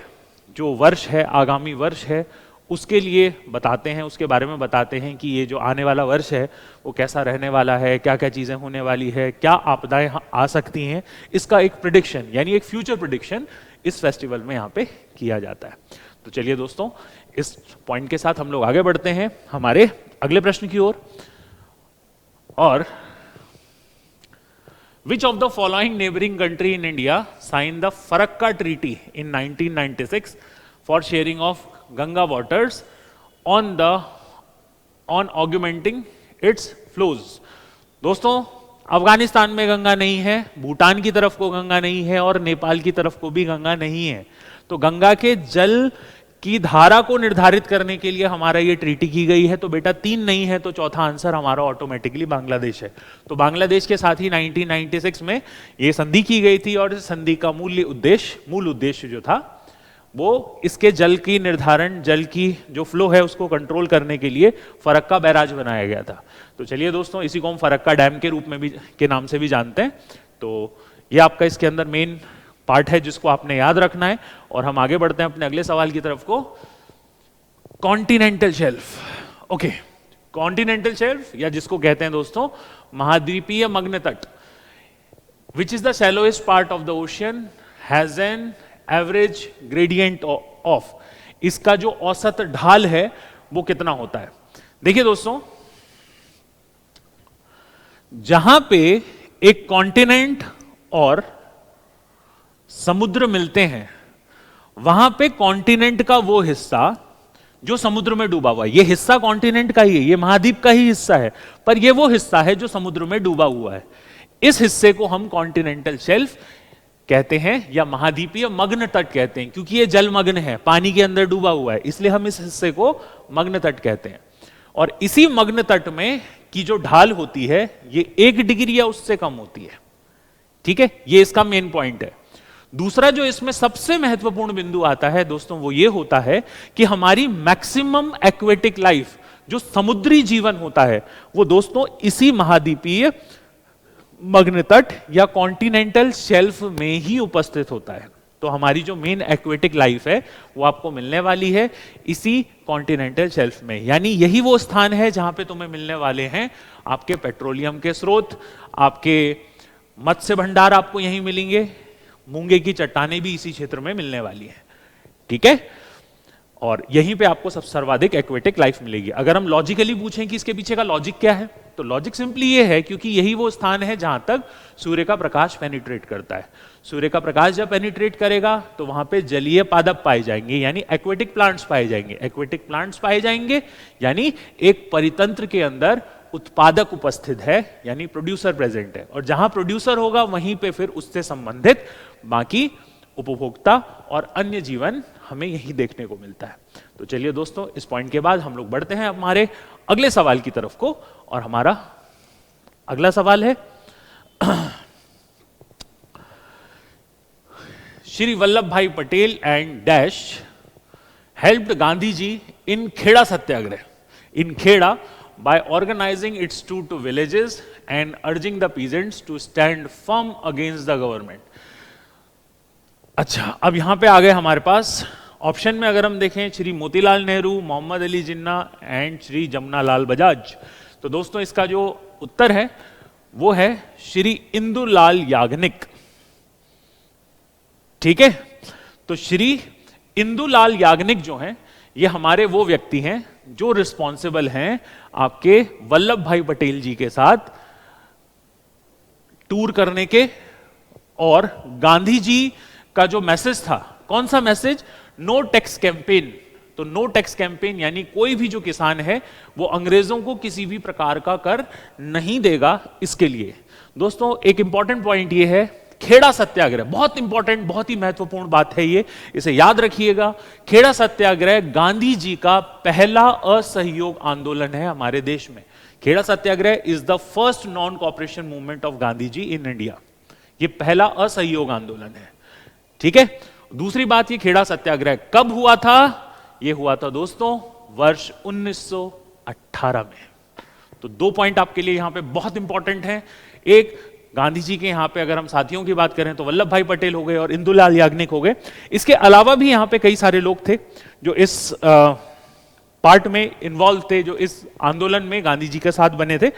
जो वर्ष है, आगामी वर्ष है, उसके लिए बताते हैं, उसके बारे में बताते हैं कि ये जो आने वाला वर्ष है वो कैसा रहने वाला है, क्या क्या चीज़ें होने वाली है, क्या आपदाएं आ सकती हैं, इसका एक प्रिडिक्शन यानी एक फ्यूचर प्रिडिक्शन इस फेस्टिवल में यहाँ पे किया जाता है। तो चलिए दोस्तों, इस पॉइंट के साथ हम लोग आगे बढ़ते हैं हमारे अगले प्रश्न की ओर। और Which of the following neighboring country in India signed the Farakka Treaty in 1996 for sharing of Ganga waters on augmenting its flows? दोस्तों, अफगानिस्तान में गंगा नहीं है, भूटान की तरफ को गंगा नहीं है और नेपाल की तरफ को भी गंगा नहीं है। तो गंगा के जल की धारा को निर्धारित करने के लिए हमारा ये ट्रीटी की गई है। तो बेटा 3 नहीं है तो चौथा आंसर हमारा ऑटोमेटिकली बांग्लादेश है। तो बांग्लादेश के साथ ही 1996 में ये संधि की गई थी और इस संधि का मूल उद्देश्य जो था वो इसके जल की निर्धारण, जल की जो फ्लो है उसको कंट्रोल करने के लिए फरक्का बैराज बनाया गया था। तो चलिए दोस्तों, इसी को हम फरक्का डैम के रूप में भी के नाम से भी जानते हैं। तो ये आपका इसके अंदर मेन पार्ट है जिसको आपने याद रखना है। और हम आगे बढ़ते हैं अपने अगले सवाल की तरफ को। Continental shelf. Okay, continental shelf या जिसको कहते हैं दोस्तों महाद्वीपीय मग्न तट, which is the shallowest part of the ocean, has an average gradient of, इसका जो औसत ढाल है वो कितना होता है। देखिए दोस्तों, जहां पे एक कॉन्टिनेंट और समुद्र मिलते हैं वहां पे कॉन्टिनेंट का वो हिस्सा जो समुद्र में डूबा हुआ है, ये हिस्सा कॉन्टिनेंट का ही है, ये महाद्वीप का ही हिस्सा है, पर ये वो हिस्सा है जो समुद्र में डूबा हुआ है। इस हिस्से को हम कॉन्टिनेंटल शेल्फ कहते हैं या महाद्वीपीय मग्न तट कहते हैं, क्योंकि ये जलमग्न है, पानी के अंदर डूबा हुआ है, इसलिए हम इस हिस्से को मग्न तट कहते हैं। और इसी मग्न तट में की जो ढाल होती है ये 1 डिग्री या उससे कम होती है। ठीक है, ये इसका मेन पॉइंट है। दूसरा जो इसमें सबसे महत्वपूर्ण बिंदु आता है दोस्तों वो ये होता है कि हमारी मैक्सिमम एक्वेटिक लाइफ, जो समुद्री जीवन होता है, वो दोस्तों इसी महाद्वीपीय मग्न तट या कॉन्टिनेंटल शेल्फ में ही उपस्थित होता है। तो हमारी जो मेन एक्वेटिक लाइफ है वो आपको मिलने वाली है इसी कॉन्टिनेंटल शेल्फ में। यानी यही वो स्थान है जहां पे तुम्हें मिलने वाले हैं आपके पेट्रोलियम के स्रोत, आपके मत्स्य भंडार आपको यहीं मिलेंगे, मूंगे की चट्टानें भी इसी क्षेत्र में मिलने वाली हैं। ठीक है, और यहीं पे आपको सब सर्वाधिक एक्वेटिक लाइफ मिलेगी। अगर हम लॉजिकली पूछें कि इसके पीछे का लॉजिक क्या है, तो लॉजिक सिंपली ये है क्योंकि यही वो स्थान है जहां तक सूर्य का प्रकाश पेनिट्रेट करता है। सूर्य का प्रकाश जब पेनिट्रेट करेगा तो वहां पे जलीय पादप पाए जाएंगे, यानी एक्वेटिक प्लांट्स पाए जाएंगे। एक्वेटिक प्लांट्स पाए जाएंगे यानी एक परितंत्र के अंदर उत्पादक उपस्थित है, यानी प्रोड्यूसर प्रेजेंट है। और जहां प्रोड्यूसर होगा वहीं पे फिर उससे संबंधित बाकी उपभोक्ता और अन्य जीवन हमें यही देखने को मिलता है। तो चलिए दोस्तों, इस पॉइंट के बाद हम लोग बढ़ते हैं हमारे अगले सवाल की तरफ को। और हमारा अगला सवाल है Shri Vallabh Bhai Patel and dash helped Gandhi ji in Kheda Satyagraha, in Kheda by organizing its tour to villages and urging the peasants to stand firm against the government. अच्छा, अब यहां पे आ गए हमारे पास ऑप्शन में अगर हम देखें श्री मोतीलाल नेहरू, मोहम्मद अली जिन्ना एंड श्री जमुनालाल बजाज। तो दोस्तों इसका जो उत्तर है वो है श्री इंदुलाल याग्निक। ठीक है, तो श्री इंदुलाल याग्निक जो हैं ये हमारे वो व्यक्ति हैं जो रिस्पॉन्सिबल हैं आपके वल्लभ भाई पटेल जी के साथ टूर करने के, और गांधी जी का जो मैसेज था, कौन सा मैसेज, नो टैक्स कैंपेन, तो नो टैक्स कैंपेन, यानी कोई भी जो किसान है वो अंग्रेजों को किसी भी प्रकार का कर नहीं देगा। इसके लिए दोस्तों एक इंपॉर्टेंट पॉइंट ये है, खेड़ा सत्याग्रह, बहुत इंपॉर्टेंट, बहुत ही महत्वपूर्ण बात है ये, इसे याद रखिएगा। खेड़ा सत्याग्रह गांधी जी का पहला असहयोग आंदोलन है हमारे देश में। Kheda Satyagraha is the first non cooperation movement of Gandhi ji in India. ये पहला असहयोग आंदोलन है, ठीक है। दूसरी बात, ये खेड़ा सत्याग्रह कब हुआ था? ये हुआ था दोस्तों वर्ष 1918 में। तो 2 पॉइंट आपके लिए यहां पे बहुत इंपॉर्टेंट हैं। एक, गांधी जी के यहां पे अगर हम साथियों की बात करें तो वल्लभ भाई पटेल हो गए और इंदुलाल याग्निक हो गए। इसके अलावा भी यहां पे कई सारे लोग थे जो इस पार्ट में इन्वॉल्व थे, जो इस आंदोलन में गांधी जी के साथ बने थे,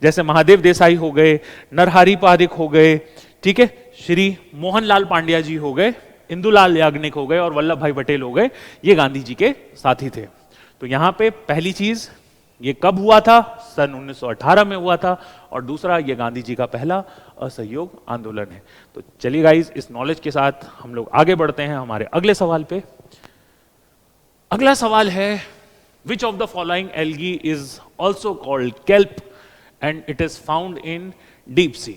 जैसे महादेव देसाई हो गए, नरहरि पारिक हो गए, ठीक है, श्री मोहनलाल पांड्या जी हो गए, इंदुलाल याग्निक हो गए और वल्लभ भाई पटेल हो गए। ये गांधी जी के साथी थे। तो यहां पे पहली चीज, ये कब हुआ था? सन 1918 में हुआ था। और दूसरा, ये गांधी जी का पहला असहयोग आंदोलन है। तो चलिए गाइस, इस नॉलेज के साथ हम लोग आगे बढ़ते हैं हमारे अगले सवाल पे। अगला सवाल है, which of the following algae is also called kelp and it is found in deep sea?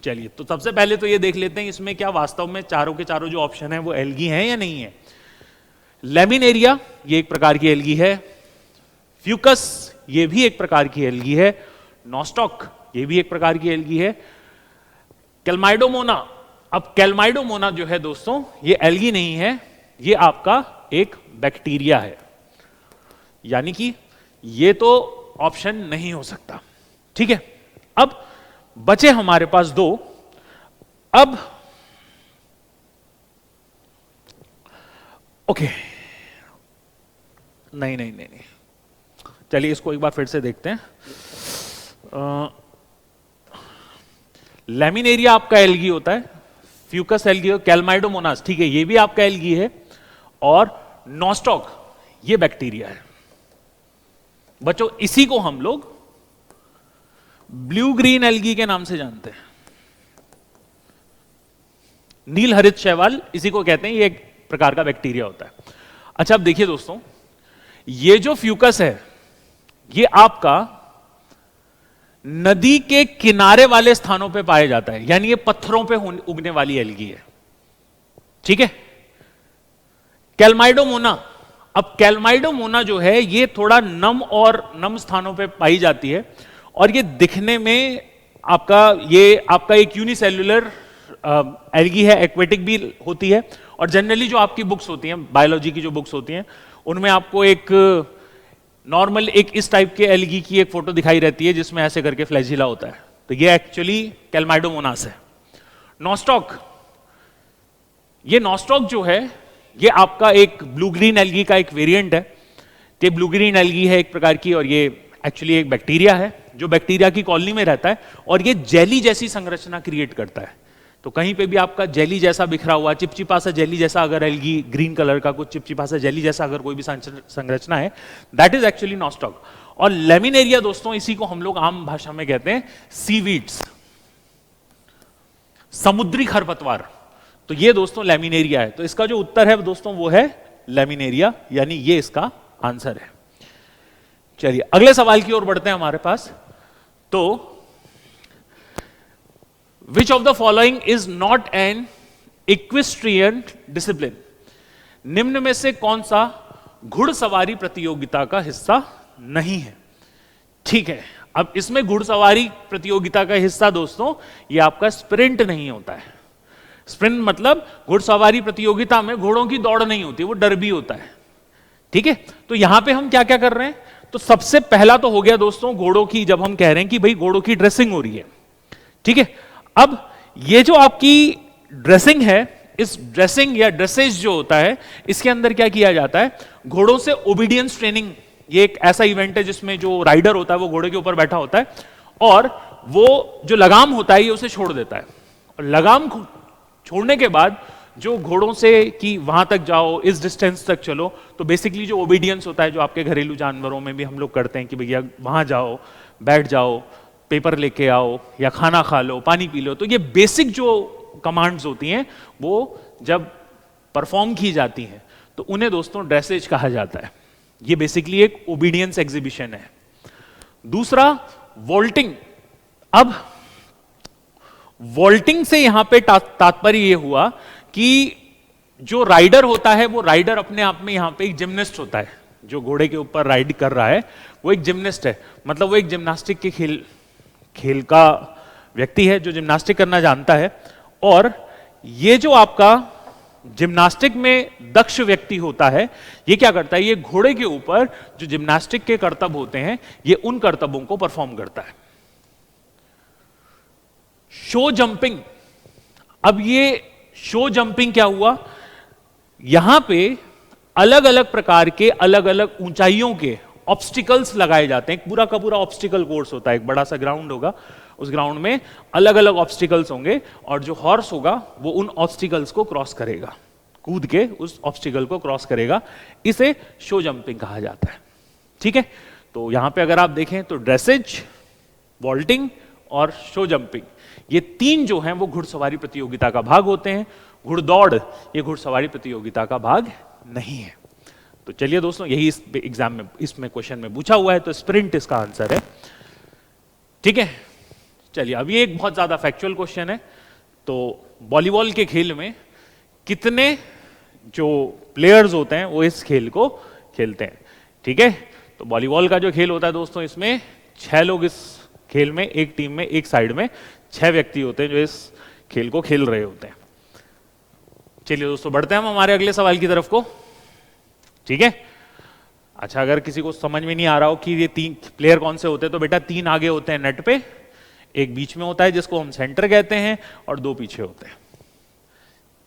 चलिए, तो सबसे पहले तो ये देख लेते हैं इसमें क्या वास्तव में चारों के चारों जो ऑप्शन है वो एल्गी हैं या नहीं है। लेमिनेरिया, ये एक प्रकार की एल्गी है। फ्यूकस, ये भी एक प्रकार की एल्गी है। नॉस्टॉक, ये भी एक प्रकार की एल्गी है। कैल्माइडोमोना, अब कैल्माइडोमोना जो है दोस्तों, ये एल्गी नहीं है, ये आपका एक बैक्टीरिया है, यानी कि ये तो ऑप्शन नहीं हो सकता, ठीक है। अब बचे हमारे पास 2। अब ओके, नहीं नहीं नहीं नहीं, चलिए इसको एक बार फिर से देखते हैं। लेमिनेरिया आपका एल्गी होता है, फ्यूकस एल्गी, कैल्माइडोमोनास, ठीक है, ये भी आपका एल्गी है, और नॉस्टॉक ये बैक्टीरिया है। बच्चों, इसी को हम लोग ब्लू ग्रीन एल्गी के नाम से जानते हैं। नील हरित शैवाल इसी को कहते हैं, ये एक प्रकार का बैक्टीरिया होता है। अच्छा, अब देखिए दोस्तों, ये जो फ्यूकस है ये आपका नदी के किनारे वाले स्थानों पे पाया जाता है, यानी ये पत्थरों पे उगने वाली एल्गी है, ठीक है। कैल्माइडोमोना, अब कैल्माइडोमोना जो है ये थोड़ा नम और नम स्थानों पे पाई जाती है, और ये दिखने में आपका एक यूनिसेल्युलर एल्गी है, एक्वेटिक भी होती है। और जनरली जो आपकी बुक्स होती हैं, बायोलॉजी की जो बुक्स होती हैं, उनमें आपको एक नॉर्मल एक इस टाइप के एल्गी की एक फोटो दिखाई रहती है जिसमें ऐसे करके फ्लैजिला होता है, तो ये एक्चुअली कैल्माइडोमोनास है। नॉस्टॉक, ये नॉस्टॉक जो है ये आपका एक ब्लू ग्रीन एल्गी का एक वेरिएंट है। ये ब्लू ग्रीन एल्गी है एक प्रकार की, और ये एक्चुअली एक बैक्टीरिया है जो बैक्टीरिया की कॉलोनी में रहता है, और ये जेली जैसी संरचना क्रिएट करता है। तो कहीं पे भी आपका जेली जैसा बिखरा हुआ, चिपचिपा सा जेली जैसा अगर एल्गी, ग्रीन कलर का कुछ चिपचिपा सा जेली जैसा अगर कोई भी संरचना है, दैट इज एक्चुअली नॉस्टॉक। और लेमिनेरिया दोस्तों, इसी को हम लोग आम भाषा में कहते हैं सीवीड्स, समुद्री खरपतवार। तो ये दोस्तों लेमिनेरिया है। तो इसका जो उत्तर है दोस्तों वो है लेमिनेरिया, यानी ये इसका आंसर है। चलिए अगले सवाल की ओर बढ़ते हैं हमारे पास। तो Which of the following is not an equestrian discipline? निम्न में से कौन सा घुड़सवारी प्रतियोगिता का हिस्सा नहीं है? ठीक है, अब इसमें घुड़सवारी प्रतियोगिता का हिस्सा दोस्तों ये आपका स्प्रिंट नहीं होता है। स्प्रिंट मतलब घुड़सवारी प्रतियोगिता में घोड़ों की दौड़ नहीं होती, वो डरबी होता है, ठीक है। तो यहां पे हम क्या क्या कर रहे हैं? तो सबसे पहला तो हो गया दोस्तों घोड़ों की, जब हम कह रहे हैं कि भाई घोड़ों की ड्रेसिंग हो रही है, ठीक है। अब ये जो आपकी ड्रेसिंग है, इस ड्रेसिंग या ड्रेसेज जो होता है, इसके अंदर क्या किया जाता है? घोड़ों से ओबीडियंस ट्रेनिंग, ये एक ऐसा इवेंट है जिसमें जो राइडर होता है वो घोड़े के ऊपर बैठा होता है, और वो जो लगाम होता है ये उसे छोड़ देता है, और लगाम छोड़ने के बाद जो घोड़ों से कि वहां तक जाओ, इस डिस्टेंस तक चलो, तो बेसिकली जो ओबीडियंस होता है जो आपके घरेलू जानवरों में भी हम लोग करते हैं कि भैया वहां जाओ, बैठ जाओ, पेपर लेके आओ, या खाना खा लो, पानी पी लो, तो ये बेसिक जो कमांड्स होती हैं वो जब परफॉर्म की जाती हैं तो उन्हें दोस्तों ड्रेसेज कहा जाता है। ये बेसिकली एक ओबीडियंस एग्जीबिशन है। दूसरा वोल्टिंग। अब वोल्टिंग से यहां पे तात्पर्य यह हुआ कि जो राइडर होता है वो राइडर अपने आप में यहां पे एक जिम्नास्ट होता है। जो घोड़े के ऊपर राइड कर रहा है वो एक जिम्नास्ट है, मतलब वो एक जिम्नास्टिक के खेल का व्यक्ति है जो जिम्नास्टिक करना जानता है। और ये जो आपका जिम्नास्टिक में दक्ष व्यक्ति होता है, ये क्या करता है, ये घोड़े के ऊपर जो जिम्नास्टिक के करतब होते हैं ये उन करतबों को परफॉर्म करता है। Show jumping. अब ये शो जंपिंग क्या हुआ, यहां पे अलग अलग प्रकार के अलग अलग ऊंचाइयों के ऑब्स्टिकल्स लगाए जाते हैं। एक पूरा का पूरा ऑब्स्टिकल कोर्स होता है, एक बड़ा सा ग्राउंड होगा, उस ग्राउंड में अलग अलग ऑब्स्टिकल्स होंगे और जो हॉर्स होगा वो उन ऑब्स्टिकल्स को क्रॉस करेगा, कूद के उस ऑब्स्टिकल को क्रॉस करेगा। इसे शो जंपिंग कहा जाता है। ठीक है, तो यहां पे अगर आप देखें तो ड्रेसेज, वॉल्टिंग और शो जंपिंग, ये तीन जो हैं वो घुड़सवारी प्रतियोगिता का भाग होते हैं। घुड़दौड़ ये घुड़सवारी प्रतियोगिता का भाग नहीं है। तो चलिए दोस्तों, यही इस एग्जाम में, इसमें क्वेश्चन में पूछा हुआ है, तो स्प्रिंट इसका आंसर है। ठीक है, चलिए अब ये एक बहुत ज्यादा फैक्चुअल क्वेश्चन है। तो वॉलीबॉल के खेल में कितने जो प्लेयर्स होते हैं वो इस खेल को खेलते हैं? ठीक है, तो वॉलीबॉल का जो खेल होता है दोस्तों, इसमें 6 लोग इस खेल में, एक टीम में, एक साइड में 6 व्यक्ति होते हैं जो इस खेल को खेल रहे होते हैं। चलिए दोस्तों, बढ़ते हैं हम हमारे अगले सवाल की तरफ को। ठीक है, अच्छा, अगर किसी को समझ में नहीं आ रहा हो कि ये 3 प्लेयर कौन से होते हैं, तो बेटा 3 आगे होते हैं नेट पे, एक बीच में होता है जिसको हम सेंटर कहते हैं, और 2 पीछे होते हैं।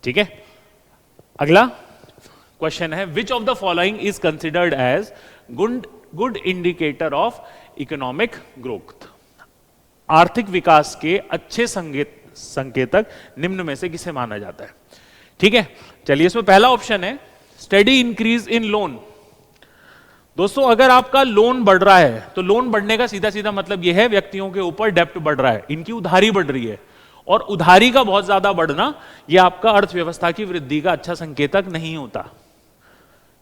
ठीक है, अगला क्वेश्चन है, which of the following is considered as good indicator of economic growth? आर्थिक विकास के अच्छे संकेतक निम्न में से किसे माना जाता है? ठीक है, चलिए, इसमें पहला ऑप्शन है स्टेडी इंक्रीज इन लोन। दोस्तों, अगर आपका लोन बढ़ रहा है तो लोन बढ़ने का सीधा सीधा मतलब यह है व्यक्तियों के ऊपर डेप्ट बढ़ रहा है, इनकी उधारी बढ़ रही है, और उधारी का बहुत ज्यादा बढ़ना यह आपका अर्थव्यवस्था की वृद्धि का अच्छा संकेतक नहीं होता।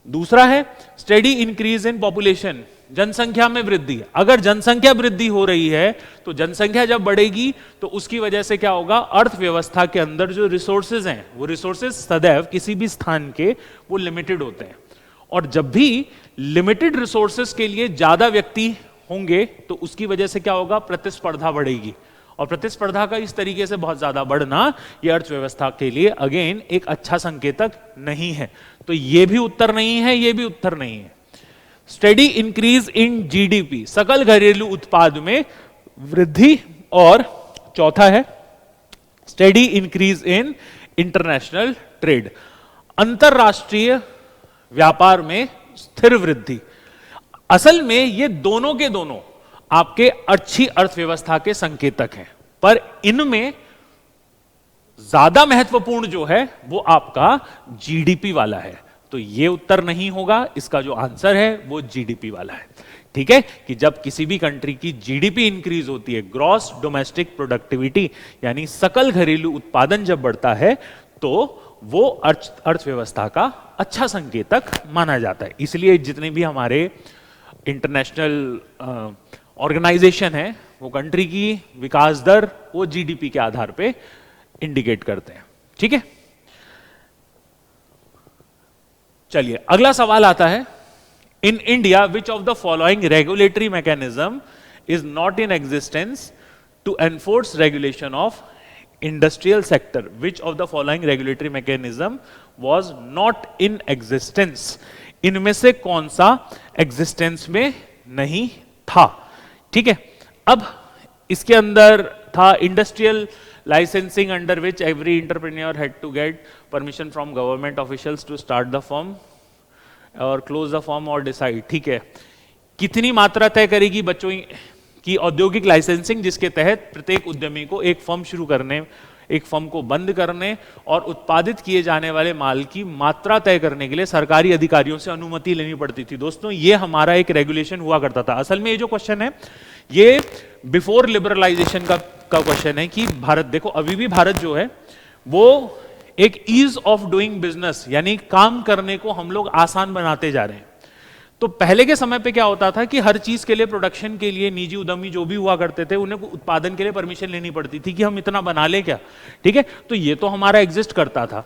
दूसरा है स्टेडी इंक्रीज इन पॉपुलेशन, जनसंख्या में वृद्धि। अगर जनसंख्या वृद्धि हो रही है तो जनसंख्या जब बढ़ेगी तो उसकी वजह से क्या होगा, अर्थव्यवस्था के अंदर जो रिसोर्सेज हैं वो रिसोर्सेज सदैव किसी भी स्थान के वो लिमिटेड होते हैं, और जब भी लिमिटेड रिसोर्सेज के लिए ज्यादा व्यक्ति होंगे तो उसकी वजह से क्या होगा, प्रतिस्पर्धा बढ़ेगी, और प्रतिस्पर्धा का इस तरीके से बहुत ज्यादा बढ़ना यह अर्थव्यवस्था के लिए अगेन एक अच्छा संकेतक नहीं है। तो यह भी उत्तर नहीं है, यह भी उत्तर नहीं है। स्टेडी इंक्रीज इन जीडीपी, सकल घरेलू उत्पाद में वृद्धि, और चौथा है steady increase in international trade, अंतरराष्ट्रीय व्यापार में स्थिर वृद्धि। असल में ये दोनों के दोनों आपके अच्छी अर्थव्यवस्था के संकेतक हैं, पर इनमें ज्यादा महत्वपूर्ण जो है वो आपका जीडीपी वाला है। तो ये उत्तर नहीं होगा, इसका जो आंसर है वो जीडीपी वाला है। ठीक है, कि जब किसी भी कंट्री की जीडीपी इंक्रीज होती है, ग्रॉस डोमेस्टिक प्रोडक्टिविटी यानी सकल घरेलू उत्पादन जब बढ़ता है, तो वो अर्थव्यवस्था का अच्छा संकेतक माना जाता है। इसलिए जितने भी हमारे इंटरनेशनल ऑर्गेनाइजेशन है वो कंट्री की विकास दर वो जीडीपी के आधार पे इंडिकेट करते हैं। ठीक है, चलिए अगला सवाल आता है, in India which of the following regulatory mechanism is not in existence to enforce regulation of industrial sector? Which of the following regulatory mechanism was not in existence? इनमें से कौन सा एग्जिस्टेंस में नहीं था? ठीक है, अब इसके अंदर था industrial licensing under which every entrepreneur had to get permission from government officials to start the firm or close the firm or decide। ठीक है, कितनी मात्रा तय करेगी बच्चों की औद्योगिक लाइसेंसिंग, जिसके तहत प्रत्येक उद्यमी को एक फर्म शुरू करने, एक फर्म को बंद करने और उत्पादित किए जाने वाले माल की मात्रा तय करने के लिए सरकारी अधिकारियों से अनुमति लेनी पड़ती थी। दोस्तों, ये हमारा एक रेगुलेशन हुआ करता था। असल में ये जो क्वेश्चन है ये बिफोर लिबरलाइजेशन का क्वेश्चन है कि भारत, देखो अभी भी भारत जो है वो एक ईज ऑफ डूइंग बिजनेस, यानी काम करने को हम लोग आसान बनाते जा रहे हैं। तो पहले के समय पे क्या होता था कि हर चीज के लिए, प्रोडक्शन के लिए निजी उद्यमी जो भी हुआ करते थे, उन्हें उत्पादन के लिए परमिशन लेनी पड़ती थी कि हम इतना बना ले क्या। ठीक है, तो ये तो हमारा एग्जिस्ट करता था।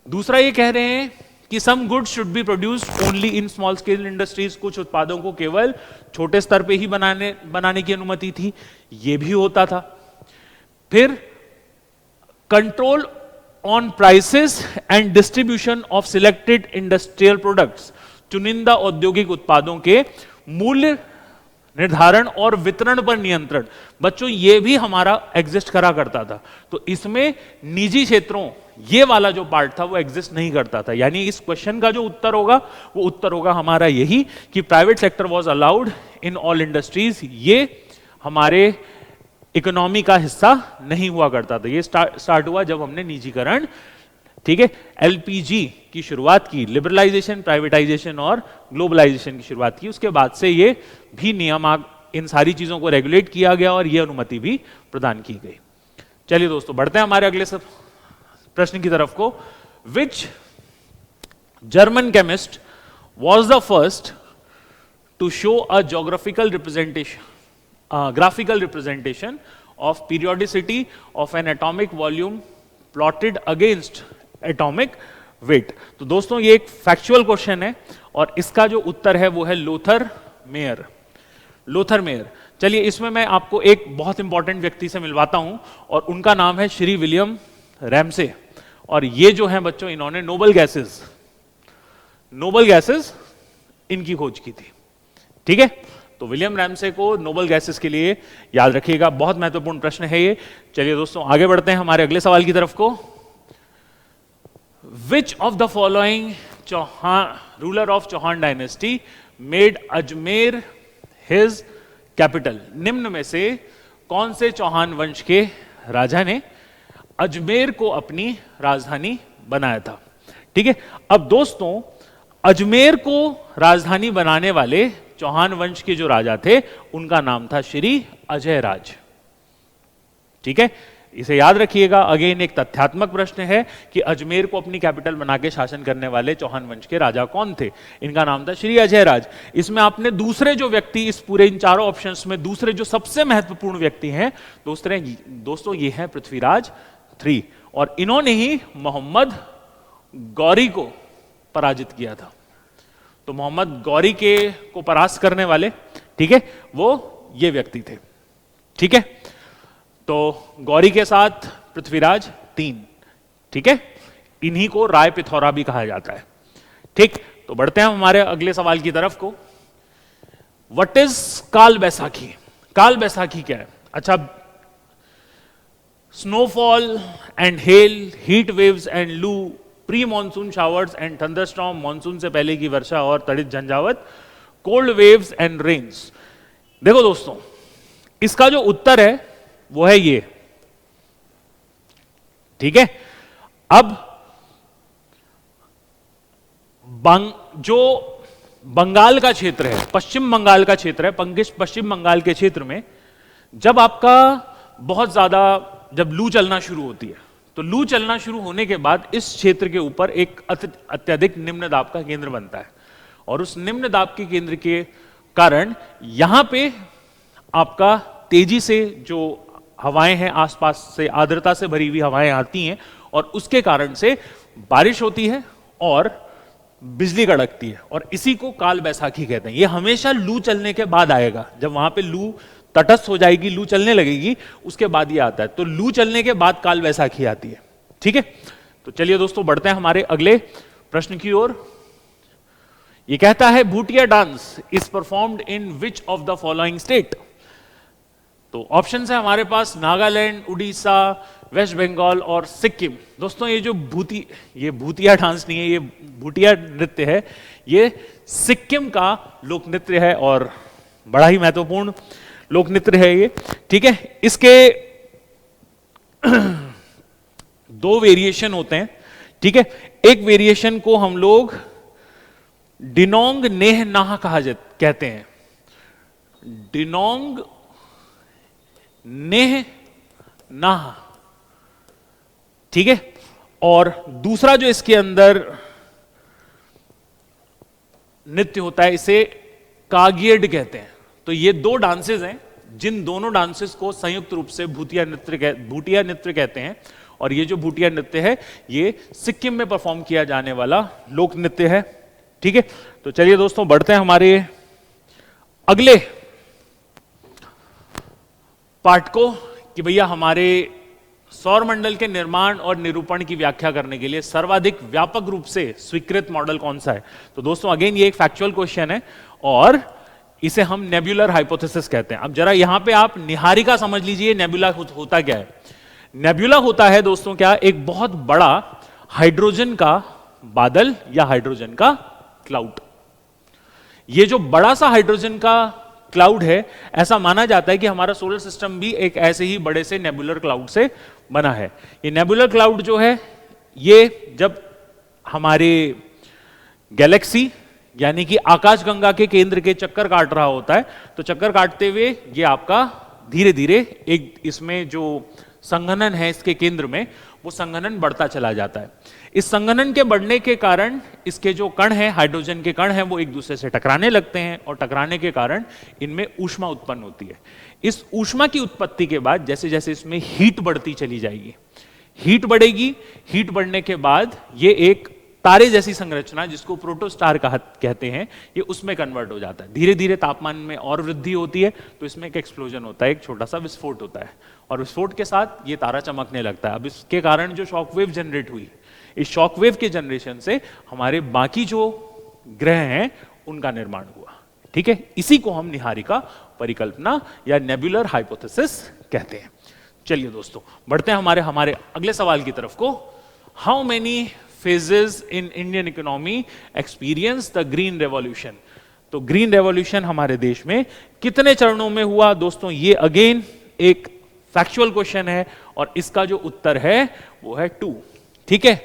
दूसरा ये कह रहे हैं कि some goods should be produced only in small scale industries, कुछ उत्पादों को केवल छोटे स्तर पे ही बनाने की अनुमति थी, ये भी होता था। फिर control on prices and distribution of selected industrial products, चुनिंदा औद्योगिक उत्पादों के मूल्य निर्धारण और वितरण पर नियंत्रण, बच्चों ये भी हमारा एग्जिस्ट करा करता था। तो इसमें निजी क्षेत्रों, ये वाला जो पार्ट था वो एग्जिस्ट नहीं करता था। यानी इस क्वेश्चन का जो उत्तर होगा वो उत्तर होगा हमारा यही कि private sector was allowed in all industries, ये हमारे इकोनॉमी का हिस्सा नहीं हुआ करता था। ये स्टार्ट हुआ जब हमने निजीकरण, ठीक है, एलपीजी की शुरुआत की, लिबरलाइजेशन, प्राइवेटाइजेशन और ग्लोबलाइजेशन की शुरुआत की, उसके बाद से ये भी नियम, इन सारी चीजों को रेगुलेट किया गया और ये अनुमति भी प्रदान की गई। चलिए दोस्तों बढ़ते हैं हमारे अगले सब प्रश्न की तरफ को। Which German chemist was the first to show a geographical representation, graphical representation of periodicity of an atomic volume plotted against atomic weight? तो दोस्तों ये एक फैक्चुअल क्वेश्चन है और इसका जो उत्तर है वो है लोथर मेयर। लोथर मेयर, चलिए इसमें मैं आपको एक बहुत इंपॉर्टेंट व्यक्ति से मिलवाता हूं और उनका नाम है श्री विलियम रैमसे। और ये जो है बच्चों, इन्होंने नोबल गैसेस इनकी खोज की थी। ठीक है, तो विलियम रैमसे को नोबल गैसेस के लिए याद रखिएगा, बहुत महत्वपूर्ण प्रश्न है ये। चलिए दोस्तों आगे बढ़ते हैं हमारे अगले सवाल की तरफ को। Which of the following ruler of Chauhan dynasty made Ajmer his capital? निम्न में से कौन से चौहान वंश के राजा ने अजमेर को अपनी राजधानी बनाया था? ठीक है, अब दोस्तों अजमेर को राजधानी बनाने वाले चौहान वंश के जो राजा थे उनका नाम था श्री अजय राज। ठीक है, इसे याद रखिएगा। अगेन एक तथ्यात्मक प्रश्न है कि अजमेर को अपनी कैपिटल बना के शासन करने वाले चौहान वंश के राजा कौन थे? इनका नाम था श्री अजय राज। इसमें आपने दूसरे जो व्यक्ति, इस पूरे इन चारों ऑप्शंस में दूसरे जो सबसे महत्वपूर्ण व्यक्ति हैं दोस्तों ये हैं पृथ्वीराज III, और इन्होंने ही मोहम्मद गौरी को पराजित किया था। तो मोहम्मद गौरी को परास्त करने वाले, ठीक है, वो ये व्यक्ति थे। ठीक है, तो गौरी के साथ पृथ्वीराज III, ठीक है, इन्हीं को राय पिथौरा भी कहा जाता है। ठीक, तो बढ़ते हैं हमारे अगले सवाल की तरफ को। व्हाट इज काल बैसाखी? काल बैसाखी क्या है? अच्छा, snowfall and hail, heat waves and loo, pre monsoon showers and thunderstorm, monsoon से पहले की वर्षा और तड़ित झंझावत, कोल्ड वेव्स एंड रेन्स। देखो दोस्तों, इसका जो उत्तर है वो है ये। ठीक है, अब जो बंगाल का क्षेत्र है, पश्चिम बंगाल का क्षेत्र है, पश्चिम बंगाल के क्षेत्र में जब आपका बहुत ज्यादा जब लू चलना शुरू होती है, तो लू चलना शुरू होने के बाद इस क्षेत्र के ऊपर एक अत्यधिक निम्न दाब का केंद्र बनता है, और उस निम्न दाब के केंद्र के कारण यहां पे आपका तेजी से जो हवाएं हैं, आसपास से आर्द्रता से भरी हुई हवाएं आती हैं, और उसके कारण से बारिश होती है और बिजली कड़कती है, और इसी को काल बैसाखी कहते हैं। ये हमेशा लू चलने के बाद आएगा, जब वहां पे लू तटस्थ हो जाएगी, लू चलने लगेगी, उसके बाद ये आता है। तो लू चलने के बाद काल बैसाखी आती है। ठीक है, तो चलिए दोस्तों बढ़ते हैं हमारे अगले प्रश्न की ओर। ये कहता है Bhutia dance is performed in which of the following state? तो ऑप्शन है हमारे पास नागालैंड, उड़ीसा, वेस्ट बंगाल और सिक्किम। दोस्तों ये जो भूतिया डांस नहीं है, ये भूटिया नृत्य है, ये सिक्किम का लोक नृत्य है और बड़ा ही महत्वपूर्ण लोक नृत्य है ये। ठीक है, इसके दो वेरिएशन होते हैं। ठीक है, एक वेरिएशन को हम लोग डिनोंग नेह नाह कहते हैं, डिनोंग नेह नाह। ठीक है, और दूसरा जो इसके अंदर नृत्य होता है इसे कागियड कहते हैं। तो ये दो डांसेस हैं जिन दोनों डांसेस को संयुक्त रूप से भूटिया नृत्य कहते हैं। और ये जो भूटिया नृत्य है ये सिक्किम में परफॉर्म किया जाने वाला लोक नृत्य है। ठीक है, तो चलिए दोस्तों बढ़ते हैं हमारे अगले पार्ट को कि भैया हमारे सौर मंडल के निर्माण और निरूपण की व्याख्या करने के लिए सर्वाधिक व्यापक रूप से स्वीकृत मॉडल कौन सा है। तो दोस्तों अगेन ये एक फैक्चुअल क्वेश्चन है और इसे हम नेबुलर हाइपोथेसिस कहते हैं। अब जरा यहां पे आप निहारिका समझ लीजिए, नेबुला होता क्या है। नेबुला होता है दोस्तों क्या, एक बहुत बड़ा हाइड्रोजन का बादल या हाइड्रोजन का क्लाउड। ये जो बड़ा सा हाइड्रोजन का क्लाउड है, ऐसा माना जाता है कि हमारा सोलर सिस्टम भी एक ऐसे ही बड़े से नेबुलर क्लाउड से बना है। ये नेबुलर क्लाउड जो है ये जब हमारे गैलेक्सी यानी कि आकाशगंगा के केंद्र के चक्कर काट रहा होता है, तो चक्कर काटते हुए ये आपका धीरे धीरे एक इसमें जो संघनन है इसके केंद्र में, वो संघनन बढ़ता चला जाता है। इस संघनन के बढ़ने के कारण इसके जो कण हैं, हाइड्रोजन के कण हैं, वो एक दूसरे से टकराने लगते हैं और टकराने के कारण इनमें ऊष्मा उत्पन्न होती है। इस ऊष्मा की उत्पत्ति के बाद जैसे जैसे इसमें हीट बढ़ती चली जाएगी, हीट बढ़ेगी, हीट बढ़ने के बाद ये एक तारे जैसी संरचना जिसको प्रोटोस्टार कहते हैं, ये उसमें कन्वर्ट हो जाता है। धीरे धीरे तापमान में और वृद्धि होती है तो इसमें एक एक्सप्लोजन होता है, एक छोटा सा विस्फोट होता है और विस्फोट के साथ ये तारा चमकने लगता है। अब इसके कारण जो शॉकवेव जनरेट हुई, इस शॉकवेव के जनरेशन से हमारे बाकी जो ग्रह हैं उनका निर्माण हुआ। ठीक है, इसी को हम निहारिका परिकल्पना या नेबुलर हाइपोथेसिस कहते हैं। चलिए दोस्तों बढ़ते हैं हमारे अगले सवाल की तरफ को। How many phases in Indian economy experience the green revolution? तो ग्रीन रेवोल्यूशन हमारे देश में कितने चरणों में हुआ दोस्तों, ये अगेन एक फैक्चुअल क्वेश्चन है और इसका जो उत्तर है वो है 2। ठीक है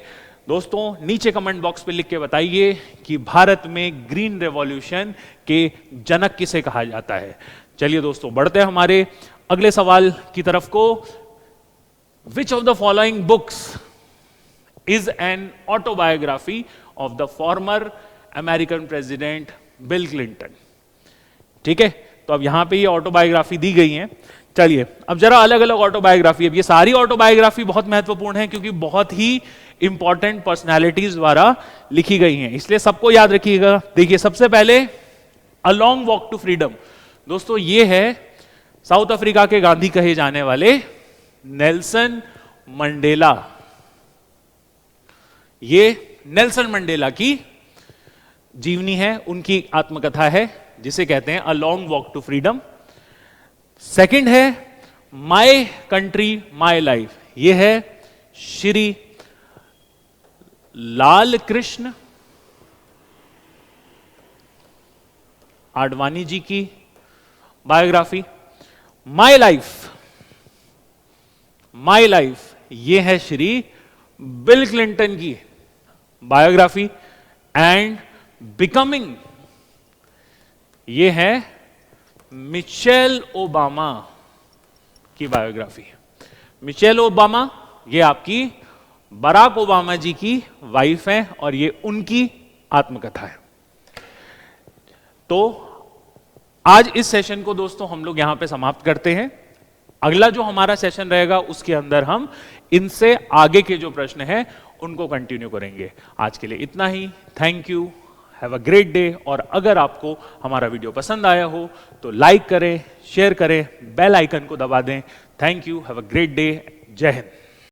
दोस्तों, नीचे कमेंट बॉक्स पे लिख के बताइए कि भारत में ग्रीन रेवोल्यूशन के जनक किसे कहा जाता है। चलिए दोस्तों बढ़ते हैं हमारे अगले सवाल की तरफ को। Which of the following books is an autobiography of the former American president Bill Clinton? ठीक है, तो अब यहां पे ये ऑटोबायोग्राफी दी गई है। चलिए अब जरा अलग अलग ऑटोबायोग्राफी, अब ये सारी ऑटोबायोग्राफी बहुत महत्वपूर्ण है क्योंकि बहुत ही इंपॉर्टेंट पर्सनालिटीज द्वारा लिखी गई हैं, इसलिए सबको याद रखिएगा। देखिए सबसे पहले a long walk to freedom, दोस्तों ये है साउथ अफ्रीका के गांधी कहे जाने वाले नेल्सन मंडेला। ये नेल्सन मंडेला की जीवनी है, उनकी आत्मकथा है जिसे कहते हैं a long walk to freedom. Second है माय कंट्री माय लाइफ, ये है श्री लाल कृष्ण आडवाणी जी की बायोग्राफी। माय लाइफ ये है श्री बिल क्लिंटन की बायोग्राफी। एंड बिकमिंग ये है मिशेल ओबामा की बायोग्राफी। मिशेल ओबामा ये आपकी बराक ओबामा जी की वाइफ है और ये उनकी आत्मकथा है। तो आज इस सेशन को दोस्तों हम लोग यहां पे समाप्त करते हैं। अगला जो हमारा सेशन रहेगा उसके अंदर हम इनसे आगे के जो प्रश्न हैं उनको कंटिन्यू करेंगे। आज के लिए इतना ही। Thank you, have a great day. और अगर आपको हमारा वीडियो पसंद आया हो तो लाइक करें, शेयर करें, बेल आइकन को दबा दें। Thank you, have a great day. जय हिंद।